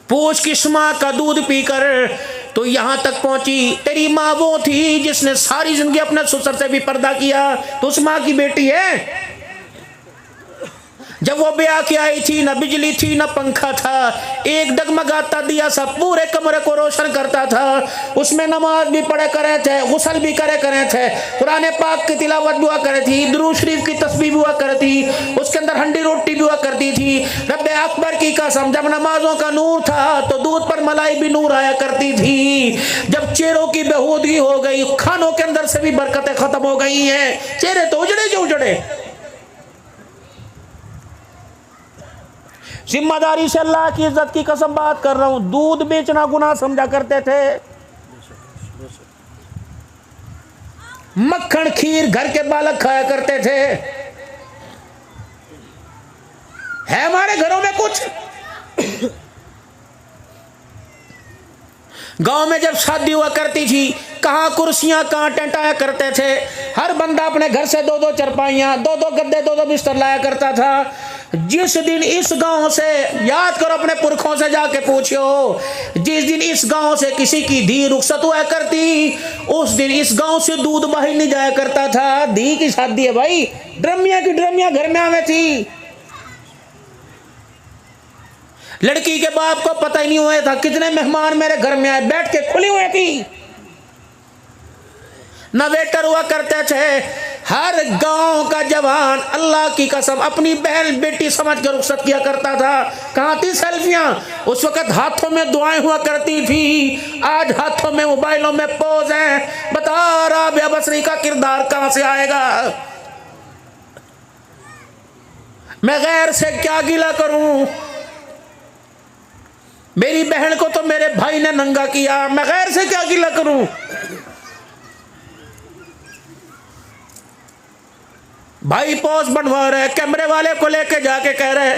पूछ किस माँ का दूध पीकर तो यहां तक पहुंची। तेरी माँ वो थी जिसने सारी जिंदगी अपने ससुर से भी पर्दा किया, तो उस माँ की बेटी है। जब वो ब्याह की आई थी, न बिजली थी न पंखा था, एक डगमगाता दिया सा पूरे कमरे को रोशन करता था। उसमें नमाज भी पढ़े करे थे, गुस्ल भी करे थे, कुरान पाक की तिलावत भी हुआ करे थी, दुरूद शरीफ की तस्बीह भी हुआ करती, उसके अंदर हंडी रोटी भी हुआ करती थी। रब अकबर की कसम, जब नमाजों का नूर था तो दूध पर मलाई भी नूर आया करती थी। जब चेहरों की बेहूदगी हो गई, खानों के अंदर से भी बरकतें खत्म हो गई हैं, चेहरे तो उजड़े जो उजड़े। जिम्मेदारी से अल्लाह की इज्जत की कसम बात कर रहा हूं, दूध बेचना गुनाह समझा करते थे। मक्खन खीर घर के बालक खाया करते थे। है हमारे घरों में कुछ? गांव में जब शादी हुआ करती थी, कहां कुर्सियां कहां टेंट आया करते थे। हर बंदा अपने घर से 2-2 चरपाइयां, 2-2 गद्दे, 2-2 बिस्तर लाया करता था। जिस दिन इस गांव से, याद करो अपने पुरखों से जाके पूछो, जिस दिन इस गांव से किसी की धी रुखसत हुआ करती, उस दिन इस गांव से दूध बाहर नहीं जाया करता था। धी की शादी है भाई, ड्रमिया की ड्रमिया घर में आवे थी। लड़की के बाप को पता ही नहीं हुआ था कितने मेहमान मेरे घर में आए, बैठ के खुली हुई थी। न वेटर हुआ करते थे। हर गांव का जवान अल्लाह की कसम अपनी बहन बेटी समझ कर रुखसत किया करता था। कहां थी सेल्फियां? उस वक्त हाथों में दुआएं हुआ करती थी, आज हाथों में मोबाइलों में पोज हैं। बता राबिया बसरी का किरदार कहां से आएगा? मैं गैर से क्या गिला करूं? मेरी बहन को तो मेरे भाई ने नंगा किया, मैं गैर से क्या गिला करूं? भाई पोस्ट बनवा रहे, कैमरे वाले को लेके जाके कह रहे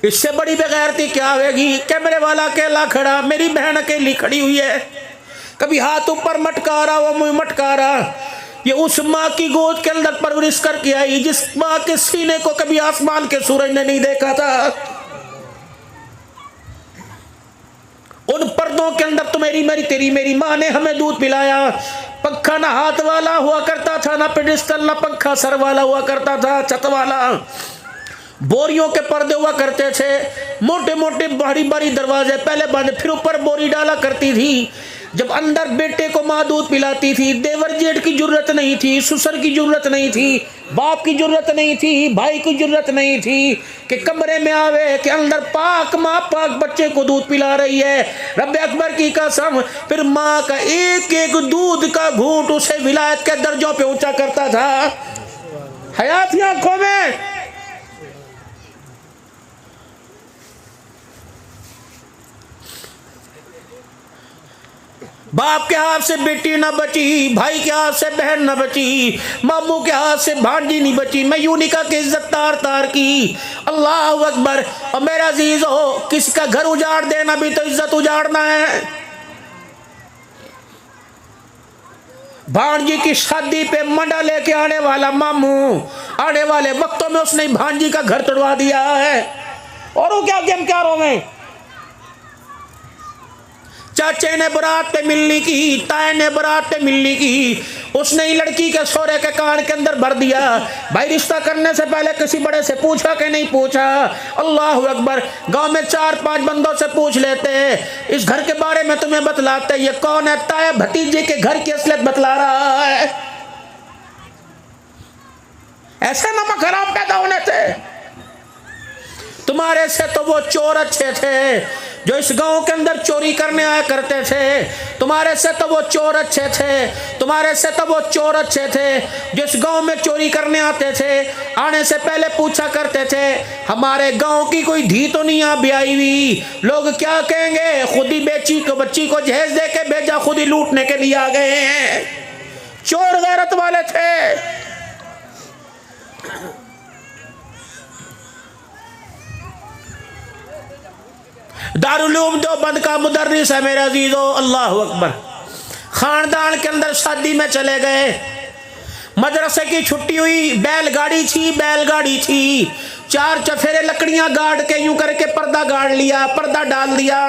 इससे बड़ी बेगैरती क्या होगी। कैमरे वाला अकेला खड़ा, मेरी बहन अकेली खड़ी हुई है, कभी हाथ ऊपर मटका रहा, वो मुंह मटका रहा। ये उस माँ की गोद के अंदर परवरिश करके आई जिस माँ के सीने को कभी आसमान के सूरज ने नहीं देखा था। उन पर्दों के अंदर तो तेरी मेरी माँ ने हमें दूध पिलाया। पंखा ना हाथ वाला हुआ करता था, ना पेडिस्टल, ना पंखा सर वाला हुआ करता था, छत वाला। बोरियों के पर्दे हुआ करते थे, मोटे मोटे भारी भारी दरवाजे पहले बंद, फिर ऊपर बोरी डाला करती थी। जब अंदर बेटे को माँ दूध पिलाती थी, देवर जेठ की जरूरत नहीं थी, ससुर की जरूरत नहीं थी, बाप की जरूरत नहीं थी, भाई की जरूरत नहीं थी कि कमरे में आवे कि अंदर पाक माँ पाक बच्चे को दूध पिला रही है। रब अकबर की कसम, फिर माँ का एक एक दूध का घूंट उसे विलायत के दर्जों पे ऊंचा करता था। हयात आंखों में बाप के हाथ से बेटी न बची, भाई के हाथ से बहन न बची, मामू के हाथ से भांजी नहीं बची। मैं यूं नहीं कहा कि इज्जत तार तार की। अल्लाह अकबर। और मेरा अजीज हो, किसी का घर उजाड़ देना भी तो इज्जत उजाड़ना है। भांजी की शादी पे मंडा लेके आने वाला मामू, आने वाले वक्तों में उसने भांजी का घर तोड़वा दिया है। और वो क्या गमकारों में चाचे ने बरात पे मिलने की, ताए ने बरात पे मिलने की, उसने ही लड़की के सोरे के कान के अंदर भर दिया। भाई रिश्ता करने से पहले किसी बड़े से पूछा कि नहीं पूछा? अल्लाह अकबर। गांव में 4-5 बंदों से पूछ लेते, इस घर के बारे में तुम्हें बतलाते, ये कौन है? ताए भतीजे के घर की असलियत बतला रहा है। ऐसे नमक हराम पैदा होने थे। तुम्हारे से तो वो चोर अच्छे थे जो इस गांव के अंदर चोरी करने आया करते थे। तुम्हारे से तो वो चोर अच्छे थे, तुम्हारे से तो वो चोर अच्छे थे जो इस गांव में चोरी करने आते थे। आने से पहले पूछा करते थे हमारे गांव की कोई धी तो नहीं आ ब्याई हुई, लोग क्या कहेंगे? खुद ही बच्ची को जहेज दे के भेजा, खुद ही लूटने के लिए आ गए हैं। चोर गैरत वाले थे। दारुल उलूम देवबंद का मुदर्रिस है मेरे अजीजो। अल्लाह अकबर। खानदान के अंदर शादी में चले गए, मदरसे की छुट्टी हुई, बैलगाड़ी थी, 4 चफेरे लकड़ियां गाड़ के यूं करके पर्दा गाड़ लिया, पर्दा डाल दिया,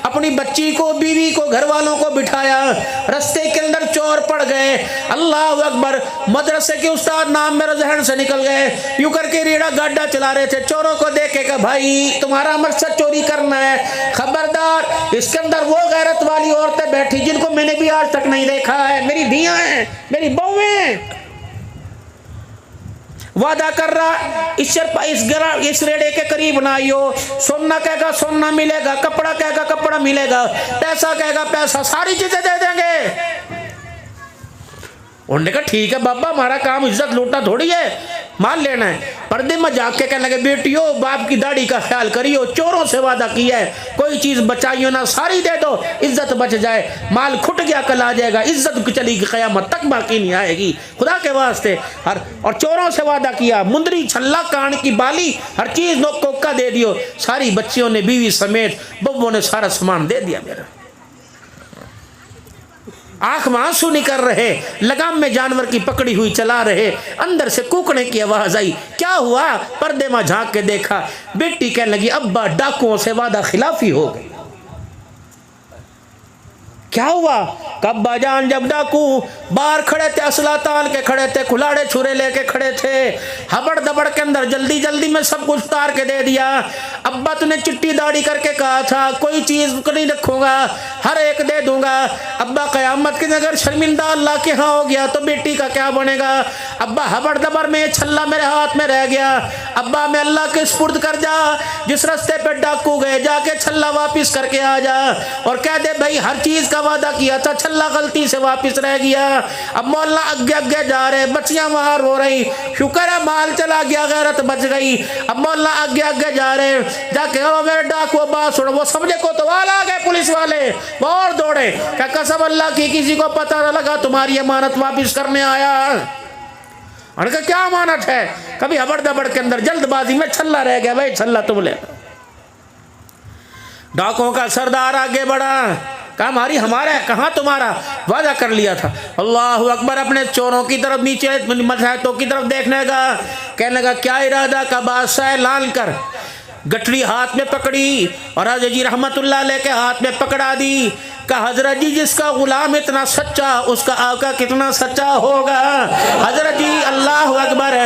अपनी बच्ची को, बीवी को, घर वालों को बिठाया। रास्ते के अंदर चोर पड़ गए। अल्लाह अकबर, मदरसे के उस्ताद नाम मेरे जहन से निकल गए। यूं करके रेड़ा गाड़ा चला रहे थे, चोरों को देखे कि भाई तुम्हारा मकसद चोरी करना है, खबरदार। इसके अंदर वो गैरत वाली औरतें बैठी जिनको मैंने भी आज तक नहीं देखा है, मेरी धियां हैं, मेरी बहुएं। वादा कर रहा इस रेड़े के करीब ना आइयो, सोना कहेगा सोना मिलेगा, कपड़ा कहेगा कपड़ा मिलेगा, पैसा कहेगा पैसा, सारी चीजें दे देंगे। उन्होंने कहा ठीक है बाबा, हमारा काम इज्जत लूटना थोड़ी है, मान लेना है। पर्दे में जाग के कहने लगे बेटियों बाप की दाढ़ी का ख्याल करियो, चोरों से वादा किया है कोई चीज बचाइयो ना, सारी दे दो, इज्जत बच जाए। माल खुट गया कल आ जाएगा, इज्जत चली क़यामत तक बाकी नहीं आएगी, खुदा के वास्ते। और चोरों से वादा किया, मुंदरी छल्ला कान की बाली हर चीज नोक कोका दे दियो। सारी बच्चियों ने बीवी समेत बब्बों ने सारा सामान दे दिया मेरा। आंख में आंसू निकल रहे, लगाम में जानवर की पकड़ी हुई चला रहे, अंदर से कूकने की आवाज आई। क्या हुआ? पर्दे में झांक के देखा, बेटी कहने लगी अब्बा डाकुओं से वादा खिलाफी हो गई। क्या हुआ? कब्बा जान जब डाकू बाहर खड़े थे, असला ताल के खड़े थे, खुलाड़े छुरे लेके खड़े थे, हबड़ दबड़ के अंदर जल्दी जल्दी में सब कुछ उतार के दे दिया। अब्बा तूने चिट्टी दाढ़ी करके कहा था कोई चीज नहीं रखूंगा, हर एक दे दूंगा। अब्बा कयामत के अगर शर्मिंदा अल्लाह के यहाँ हो गया तो बेटी का क्या बनेगा? अब्बा हबड़ दबड़ में छल्ला मेरे हाथ में रह गया। अब्बा मैं अल्लाह के सुपुर्द कर जा, जिस रास्ते पे डाकू गए जाके छल्ला वापिस करके आ जा और कह दे भाई हर चीज का वादा किया था, छल्ला गलती से वापिस रह गया। अब मौला आगे आगे जा रहे, बच्चियां बाहर हो रही, शुक्र है माल चला गया, गैरत बच गई। अब मौला आगे आगे जा रहे, जाके मेरे डाकू बात सुनो, वो समझे को तो वाल आ गए पुलिस वाले, वो और दौड़े, क्या कसम अल्लाह की किसी को पता न लगा तुम्हारी अमानत वापिस करने आया। उनका क्या अमानत है? कभी हबड़ दबड़ के अंदर जल्दबाजी में छल्ला रह गया, भाई छल्ला तुम ले। डाकुओं का सरदार आगे बढ़ा, कहा हमारी हमारा है, कहाँ तुम्हारा? वादा कर लिया था। अल्लाह अकबर, अपने चोरों की तरफ नीचे मसहतों की तरफ देखने लगा, कहने लगा क्या इरादा? का बादशाह लान कर गठरी हाथ में पकड़ी और हज़रत जी रहमतुल्लाह अलैह के हाथ में पकड़ा दी। का हजरत जी जिसका गुलाम इतना सच्चा, उसका आका कितना सच्चा होगा। हजरत जी अल्लाह अकबर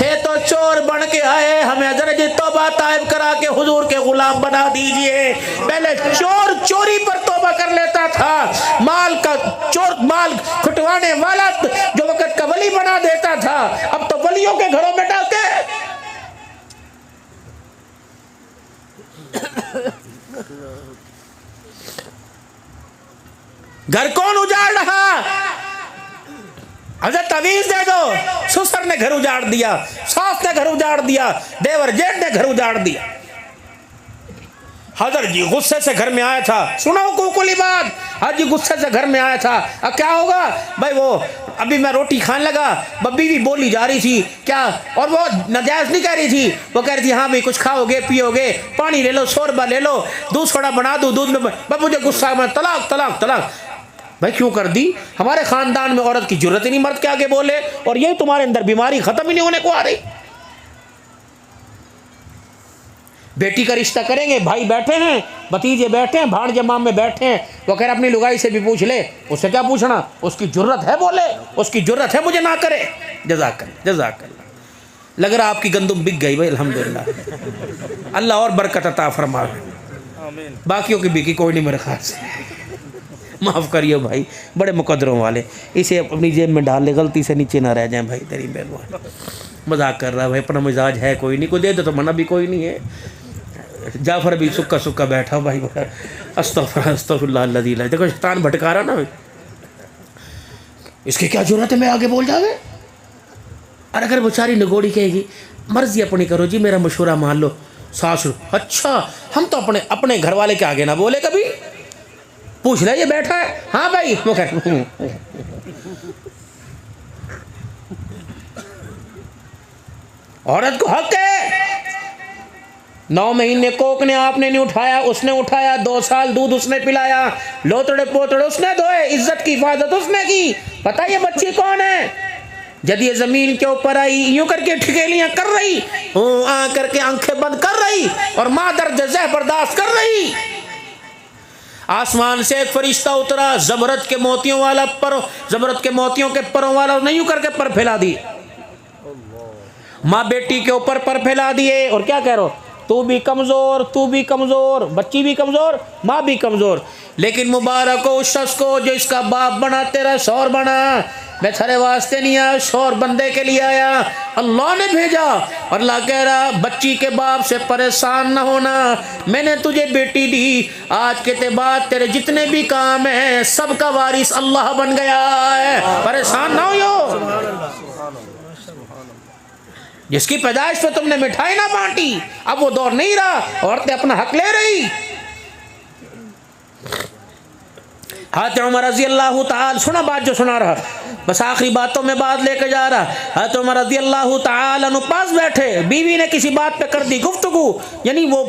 थे तो चोर बन के आए, हमें हजरत जी तौबा ताइब करा के हुजूर के गुलाम बना दीजिए। पहले चोर चोरी पर तौबा कर लेता था, माल का चोर माल खुटवाने वाला जो वक्त का वली बना देता था, अब तो वलियों के घरों में डाके। घर कौन उजाड़ रहा? हजरत तवीज दे दो। ससुर ने घर उजाड़ दिया, सास ने घर उजाड़ दिया, देवर जेठ ने घर उजाड़ दिया। हजरत जी गुस्से से घर में आया था, सुनो कुकुली बात, हजरत जी गुस्से से घर में आया था। अब क्या होगा भाई? वो अभी मैं रोटी खाने लगा, बब्बी भी बोली जा रही थी क्या, और वो नाजायज नहीं कह रही थी, वो कह रही थी हाँ भाई कुछ खाओगे पियोगे, पानी ले लो, शोरबा ले लो, दूध थोड़ा बना दो, दूध में मुझे गुस्सा में तलाक तलाक तलाक। भाई क्यों कर दी? हमारे खानदान में औरत की जरूरत ही नहीं मर्द के आगे बोले, और यही तुम्हारे अंदर बीमारी खत्म ही नहीं होने को आ रही। बेटी का रिश्ता करेंगे, भाई बैठे हैं, भतीजे बैठे हैं, भाणजे मामे बैठे हैं, वो कह रहे अपनी लुगाई से भी पूछ ले, उससे क्या पूछना, उसकी जरूरत है बोले, उसकी जरूरत है मुझे ना करे। जज़ाकल्लाह जज़ाकल्लाह। लग रहा आपकी गंदुम बिक गई भाई, अल्हम्दुलिल्लाह, अल्लाह और बरकत अता फरमाए। बाकियों की बिकी कोई नहीं मेरे ख्याल से, माफ़ करिए भाई, बड़े मुकद्दरों वाले, इसे अपनी जेब में डाल ले, गलती से नीचे ना रह जाए भाई, तेरी मेहरबानी। मजाक कर रहा है भाई, अपना मिजाज है कोई नहीं, कोई दे दो तो मना भी कोई नहीं है। जाफर भी सुक्का सुक्का बैठा भाई, अस्तगफिरुल्लाह। देखो शैतान भटका रहा ना, इसकी क्या जरूरत है मैं आगे बोल जावे। और अगर बेचारी नगोड़ी कहेगी मर्जी अपनी करो जी, मेरा मशवरा मान लो, सास अच्छा हम तो अपने अपने घर वाले के आगे ना बोले कभी, पूछ ले ये बैठा है, हाँ भाई औरत को हक है। 9 महीने कोक ने आपने नहीं उठाया, उसने उठाया, 2 साल दूध उसने पिलाया, लोतड़े पोतड़े उसने धोए, इज्जत की हिफाजत उसने की। पता ये बच्ची कौन है? जब ये जमीन के ऊपर आई यूं करके ठिकेलियां कर रही, करके आंखें बंद कर रही और माँ दर्द जह बर्दाश्त कर रही। आसमान से एक फरिश्ता उतरा, जबरत के मोतियों वाला पर, जबरत के मोतियों के परों वाला नहीं यूं करके पर फैला दिए, माँ बेटी के ऊपर पर फैला दिए। और क्या कह रहे हो, तू भी कमज़ोर, तू भी कमज़ोर, बच्ची भी कमज़ोर, माँ भी कमज़ोर। लेकिन मुबारक हो उस शख्स को जो इसका बाप बना, तेरा शौहर बना। मैं तेरे वास्ते नहीं आया, शौहर बंदे के लिए आया, अल्लाह ने भेजा। और अल्लाह कह रहा बच्ची के बाप से परेशान ना होना, मैंने तुझे बेटी दी, आज के बाद तेरे जितने भी काम हैं सबका वारिस अल्लाह बन गया है, परेशान ना हो। जिसकी पैदाइश पे तुमने मिठाई ना बांटी, अब वो दौर नहीं रहा, औरतें अपना हक ले रही। हज़रत उमर रज़ी अल्लाह ताला, सुना बात जो सुना रहा, बस आखिरी बातों में बात लेके जा रहा। हज़रत उमर रज़ी अल्लाह ताला अन्हु पास बैठे, बीवी ने किसी बात पे कर दी गुफ्तगू, यानी वो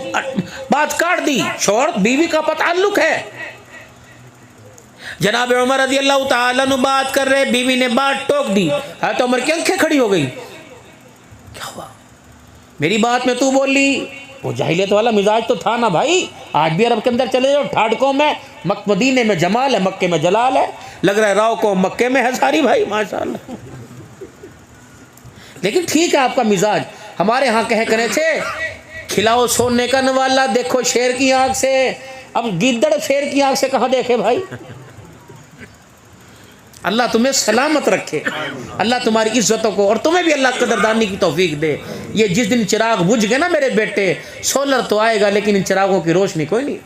बात काट दी, शौहर बीवी का ताल्लुक है। जनाब उमर रज़ी अल्लाह ताला अन्हु बात कर रहे, बीवी ने बात टोक दी। हज़रत उमर की आंखें खड़ी हो गई, क्या हुआ, मेरी बात में तू बोल ली? वो जाहिलियत वाला मिजाज तो था ना भाई। आज भी अरब के अंदर चले जाओ, ठाड़कों में मदीने में जमाल है, मक्के में जलाल है, लग रहा है राव को मक्के में है सारी भाई, माशाल्लाह। लेकिन ठीक है आपका मिजाज। हमारे यहाँ कह करे थे, खिलाओ सोने का नवाला, देखो शेर की आंख से। अब गिद्दड़ शेर की आंख से कहाँ देखे भाई। अल्लाह तुम्हें सलामत रखे, अल्लाह तुम्हारी इज्जतों को, और तुम्हें भी अल्लाह कदरदानी की तौफीक दे। ये जिस दिन चिराग बुझ गए ना मेरे बेटे, सोलर तो आएगा लेकिन इन चिरागों की रोशनी कोई नहीं।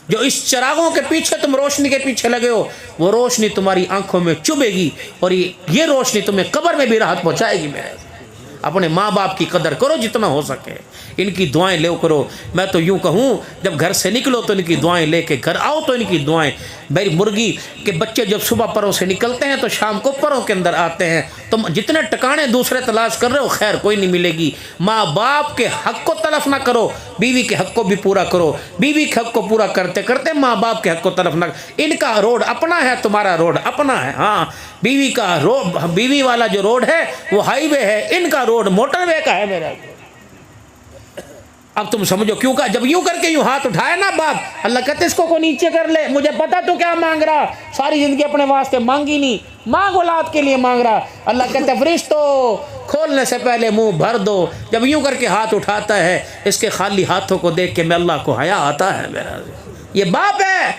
जो इस चिरागों के पीछे तुम रोशनी के पीछे लगे हो, वो रोशनी तुम्हारी आंखों में चुभेगी, और ये रोशनी तुम्हें कब्र में भी राहत पहुंचाएगी। मेरे अपने माँ बाप की कदर करो जितना हो सके, इनकी दुआएं ले करो। मैं तो यूँ कहूँ, जब घर से निकलो तो इनकी दुआएं लेके घर आओ, तो इनकी दुआएं। मेरी मुर्गी के बच्चे जब सुबह परों से निकलते हैं तो शाम को परों के अंदर आते हैं। तुम जितने टकाने दूसरे तलाश कर रहे हो, खैर कोई नहीं मिलेगी। माँ बाप के हक को तलफ ना करो, बीवी के हक को भी पूरा करो। बीवी के हक को पूरा करते करते माँ बाप के हक को तलफ ना। इनका रोड अपना है, तुम्हारा रोड अपना है। हाँ, बीवी का रोड, बीवी वाला जो रोड है वो हाईवे है, इनका रोड मोटरवे का है मेरा। अब तुम समझो क्यों का, जब यूं करके यूं हाथ उठाया ना बाप, अल्लाह कहते इसको को नीचे कर ले, मुझे पता तो क्या मांग रहा, सारी जिंदगी अपने वास्ते मांगी नहीं, मांग औलाद के लिए मांग रहा। अल्लाह कहते फरिश्तों, खोलने से पहले मुंह भर दो। जब यूं करके हाथ उठाता है, इसके खाली हाथों को देख के मैं अल्लाह को हया आता है मेरा। ये बाप है।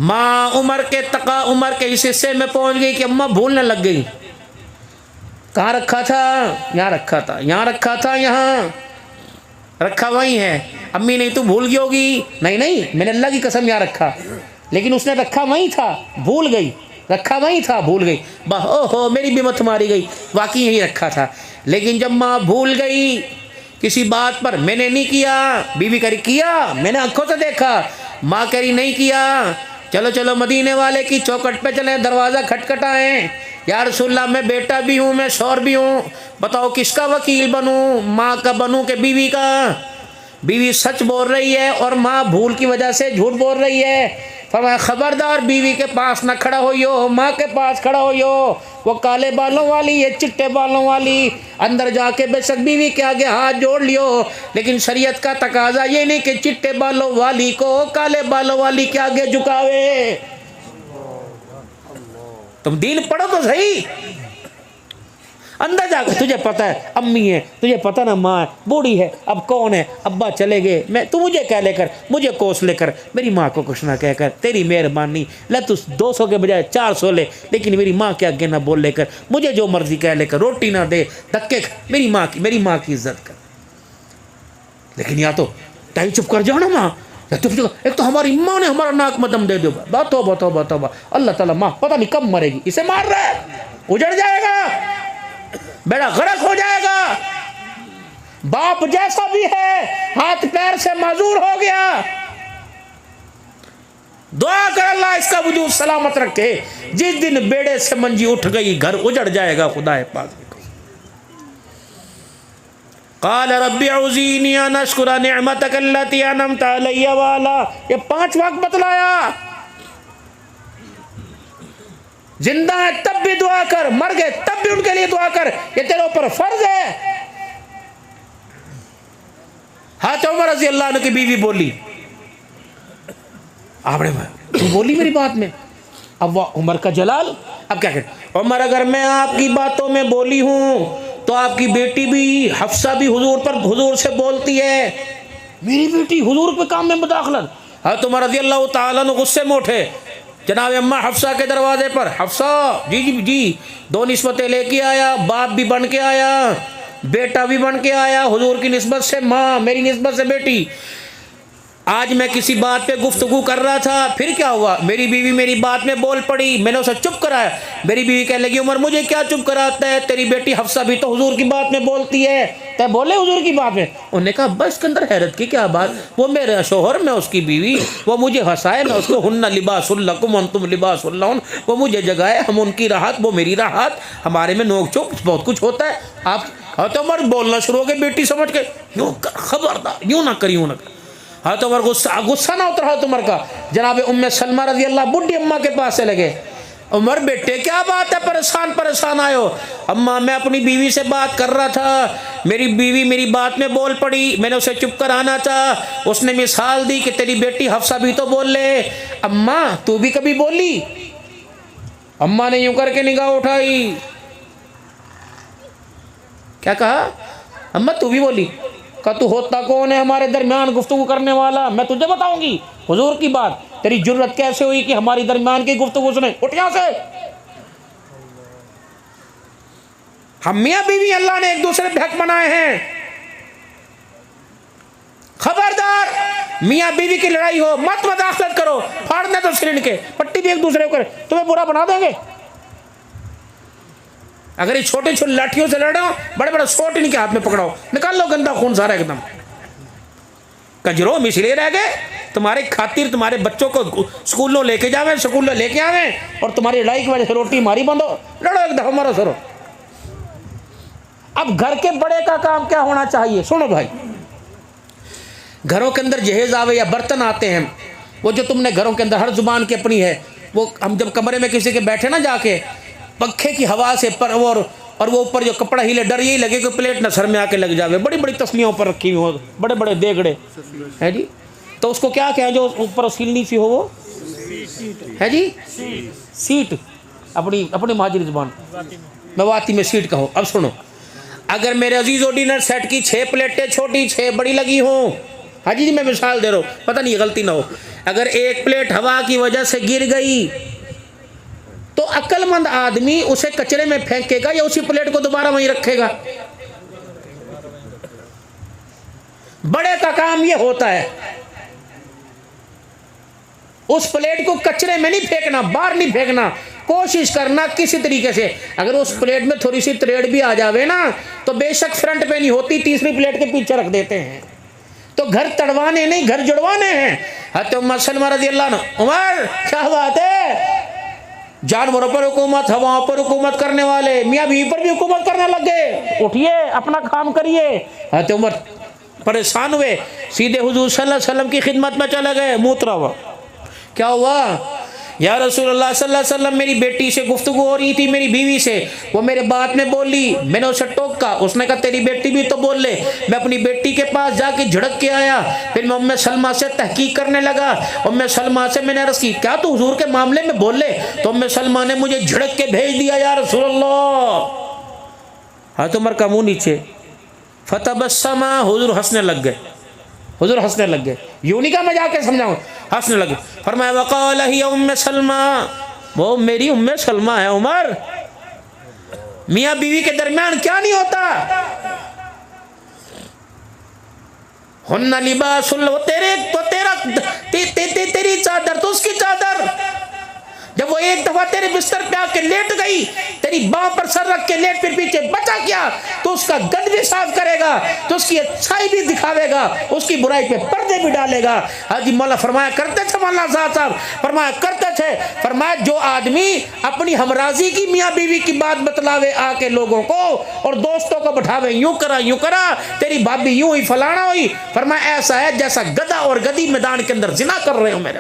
माँ उम्र के इस हिस्से में पहुंच गई कि अम्मा भूलने लग गई। कहाँ रखा था? यहाँ रखा था, यहाँ रखा था, यहाँ रखा वहीं है। अम्मी नहीं तू भूल गई होगी। नहीं नहीं, मैंने अल्लाह की कसम यहाँ रखा, लेकिन उसने रखा वहीं था, भूल गई। रखा वहीं था, भूल गई। ओहो, मेरी भी मत मारी गई, वाकई यही रखा था। लेकिन जब माँ भूल गई किसी बात पर, मैंने नहीं किया, बीवी करी किया, मैंने आंखों से देखा। माँ करी नहीं किया, चलो चलो मदीने वाले की चौखट पे चले, दरवाज़ा खटखटाएं। या रसूलल्लाह, मैं बेटा भी हूँ, मैं शौहर भी हूँ, बताओ किसका वकील बनूँ, माँ का बनूँ कि बीवी का? बीवी सच बोल रही है और माँ भूल की वजह से झूठ बोल रही है। फरमाया खबरदार बीवी के पास ना खड़ा होइयो, माँ के पास खड़ा होइयो। वो काले बालों वाली, ये चिट्टे बालों वाली। अंदर जाके बेशक बीवी के आगे हाथ जोड़ लियो, लेकिन शरीयत का तकाजा ये नहीं कि चिट्टे बालों वाली को काले बालों वाली के आगे झुकावे। तुम दीन पढ़ो तो सही। अंदर जाकर तुझे पता है अम्मी है, तुझे पता ना माँ है, बूढ़ी है, अब कौन है, अब्बा चले गए, मैं तू मुझे कह लेकर, मुझे कोस लेकर, मेरी माँ को कुछ ना कहकर, तेरी मेहरबानी, ले तू 200 के बजाय 400 ले, लेकिन मेरी माँ के आगे ना बोल लेकर, मुझे जो मर्जी कह लेकर, रोटी ना दे, धक्के, मेरी माँ की इज्जत कर। लेकिन या तो टाइम चुप कर जाओ ना माँ, एक तो हमारी माँ ने हमारा नाक में दम दे दो। बताओ अल्लाह ताला माँ पता नहीं कब मरेगी, इसे मार रहा है, उजड़ जाएगा, बेड़ा गर्क हो जाएगा। बाप जैसा भी है, हाथ पैर से माजूर हो गया, दुआ कर अल्लाह इसका वजूद सलामत रखे। जिस दिन बेड़े से मंजी उठ गई, घर उजड़ जाएगा। खुदा पाक क़ाल रब्बी औज़ीनी अन अश्कुरा निअमतक अल्लती अनअमत अलैया वाला। ये 5 वक्त बतलाया। जिंदा है तब भी दुआ कर, मर गए तब भी उनके लिए दुआ कर, ये तेरे ऊपर फर्ज है। हाथ उमर रजी अल्लाह अन्हु की बीवी बोली, आपने तू बोली मेरी बात में। अब वह उमर का जलाल, अब क्या करें। उमर अगर मैं आपकी बातों में बोली हूँ तो आपकी बेटी भी हफ्सा भी हुजूर से बोलती है, मेरी बेटी हुजूर पे काम में मुदाखलत। हाथ उमर रजी अल्लाह तआला अन्हु गुस्से में उठे, जनाब अम्मा हफ्सा के दरवाजे पर, हफ्सा जी जी जी, 2 निस्बतें लेके आया, बाप भी बन के आया, बेटा भी बन के आया, हुजूर की निस्बत से माँ, मेरी निस्बत से बेटी। आज मैं किसी बात पे गुफ्तगू कर रहा था, फिर क्या हुआ, मेरी बीवी मेरी बात में बोल पड़ी, मैंने उसे चुप कराया। मेरी बीवी कहने लगी, उमर मुझे क्या चुप कराता है, तेरी बेटी हफ्सा भी तो हुजूर की बात में बोलती है, तय बोले हुजूर की बात में। उन्होंने कहा बस इसके अंदर हैरत की क्या बात, वो मेरा शोहर, मैं उसकी बीवी, वो मुझे हंसाए, मैं उसको हुन्ना लिबासुल लकुम अंतुम लिबासुल लहुन, वो मुझे जगाए, हम उनकी राहत, वो मेरी राहत, हमारे में नोक चोक बहुत कुछ होता है। आप तो उमर बोलना शुरू हो गए बेटी समझ के, यूँ खबरदार, यूँ ना करी, यूँ ना कर। हाँ तो उमर गुस्सा ना उतरा उमर का। जनाब उम्मे सलमा रजी अल्लाह बुढ़ी अम्मा के पास से लगे, उमर बेटे क्या बात है, परेशान आए हो। अम्मा मैं अपनी बीवी से बात कर रहा था, मेरी बीवी मेरी बात में बोल पड़ी, मैंने उसे चुप कराना था, उसने मिसाल दी कि तेरी बेटी हफ्सा भी तो बोल ले। अम्मा तू भी कभी बोली? अम्मा ने यूं करके निगाह उठाई, क्या कहा, अम्मा तू भी बोली? का तू होता कौन है हमारे दरमियान गुफ्तगू करने वाला, मैं तुझे बताऊंगी हुजूर की बात, तेरी जुर्रत कैसे हुई कि हमारी दरमियान की गुफ्तगू सुने, उठ यहां से। हम मियां बीवी अल्लाह ने एक दूसरे पे हक बनाए हैं, खबरदार मियां बीवी की लड़ाई हो मत मदाखलत करो, फाड़ने तो सिर इनके, पट्टी भी एक दूसरे को, तुम्हें बुरा बना देंगे। अगर ये छोटे छोटे लाठियों से लड़ो, बड़े बड़े सोट इनके हाथ में पकड़ाओ, निकाल लो गंदा खून सारा एकदम। कजरो हम इसलिए रह गए तुम्हारे खातिर, तुम्हारे बच्चों को स्कूलों लेके जावे, स्कूलों लेके आवे, और तुम्हारी लड़ाई की वजह से रोटी मारी बंद हो, लड़ो एक दफा मारो सरो। अब घर के बड़े का काम क्या होना चाहिए, सुनो भाई, घरों के अंदर जहेज आवे या बर्तन आते हैं, वो जो तुमने घरों के अंदर हर जुबान की अपनी है, वो हम जब कमरे में किसी के बैठे ना जाके पंखे की हवा से पर और वो ऊपर जो कपड़ा हिले, डर यही लगे कि प्लेट न सर में आके लग जावे, बड़ी बड़ी तस्लियों पर रखी हुई हो, बड़े बड़े देगड़े है जी, तो उसको क्या कहें जो ऊपर सीलनी सी हो, वो है जी सीट, अपनी माजरी जुबान मवाती में सीट कहो। अब सुनो, अगर मेरे अजीज़ो डिनर सेट की 6 प्लेटें छोटी 6 बड़ी लगी हों, हाँ जी मैं मिसाल दे रहा हूँ, पता नहीं गलती ना हो, अगर एक प्लेट हवा की वजह से गिर गई तो अक्लमंद आदमी उसे कचरे में फेंकेगा या उसी प्लेट को दोबारा वहीं रखेगा? बड़े का काम यह होता है, उस प्लेट को कचरे में नहीं फेंकना, बाहर नहीं फेंकना, कोशिश करना किसी तरीके से, अगर उस प्लेट में थोड़ी सी त्रेड़ भी आ जावे ना तो बेशक फ्रंट पे नहीं होती, तीसरी प्लेट के पीछे रख देते हैं। तो घर तड़वाने नहीं, घर जुड़वाने हैं। हज़रत उम्मे सलमा रज़ी अल्लाह अन्हा, उमर क्या बात है, जानवरों पर हुकूमत, हवाओं पर हुकूमत करने वाले मियाँ बीवी पर भी हुकूमत करने लग गए, उठिए अपना काम करिए। हज़रत उमर परेशान हुए, सीधे हुजूर सल्लल्लाहु अलैहि वसल्लम की खिदमत में चले गए, मुतरा हुआ, क्या हुआ या रसूलुल्लाह सल्लल्लाहु अलैहि वसल्लम, मेरी बेटी से गुफ्तगू हो रही थी, मेरी बीवी से, वो मेरे बात में बोली, मैंने उसे टोका, उसने कहा तेरी बेटी भी तो बोल ले। मैं अपनी बेटी के पास जाके झड़क के आया, फिर मैं उम्मे सलमा से तहकीक करने लगा। उम्मे सलमा से मैंने अर्ज़ की क्या तू हुजूर के मामले में बोल ले, तो उम्मे सलमा ने मुझे झड़क के भेज दिया या रसूलल्लाह। हाँ तो उमर का मुँह नीचे, फतबस्समा, हुजूर हंसने लग गए, हुजूर हंसने लग गए, यूं नहीं कहा मैं जाके समझाऊं, हंसने लगे। फरमाया वक़ाल हिया उम्मे सलमा, वो मेरी उम्मे सलमा है। उमर मियाँ बीवी के दरमियान क्या नहीं होता, हुन्ना लिबासुल, वो तेरी चादर तो उसकी चादर, जब वो एक दफा तेरे बिस्तर पे आके लेट गई, तेरी बाह पर सर रख के लेट, फिर पीछे बचा क्या, तो उसका गंद भी साफ करेगा, तो उसकी अच्छाई भी दिखावेगा, उसकी बुराई पे पर्दे भी डालेगा। हाजी मौला फरमाया करते थे, मौलाना साहब फरमाया करते थे, फरमाया जो आदमी अपनी हमराजी की मियाँ बीवी की बात बतलावे आके लोगों को और दोस्तों को बैठावे, यूं करा तेरी भाभी यूं ही फलाना हुई, फरमाया ऐसा है जैसा गधा और गधी मैदान के अंदर जिना कर रहे हो मेरे।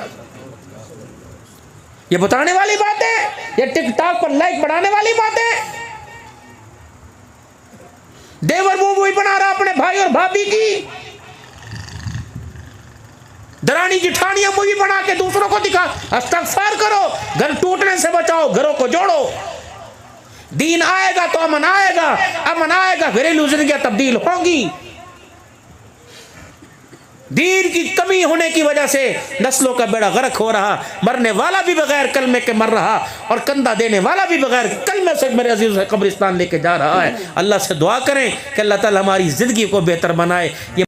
ये बताने वाली बात है, ये टिकटॉक पर लाइक बढ़ाने वाली बात है। देवर वो वही बना रहा अपने भाई और भाभी की, दरानी जिठानियां मूवी बना के दूसरों को दिखा, इस्तगफार करो, घर टूटने से बचाओ, घरों को जोड़ो। दीन आएगा तो अमन आएगा, घरेलू जिंदगी तब्दील होगी। दीन की कमी होने की वजह से नस्लों का बेड़ा गर्क हो रहा, मरने वाला भी बगैर कलमे के मर रहा और कंधा देने वाला भी बगैर कलमे से मेरे अजीज कब्रिस्तान लेके जा रहा है। अल्लाह से दुआ करें कि अल्लाह ताला हमारी ज़िंदगी को बेहतर बनाए। ये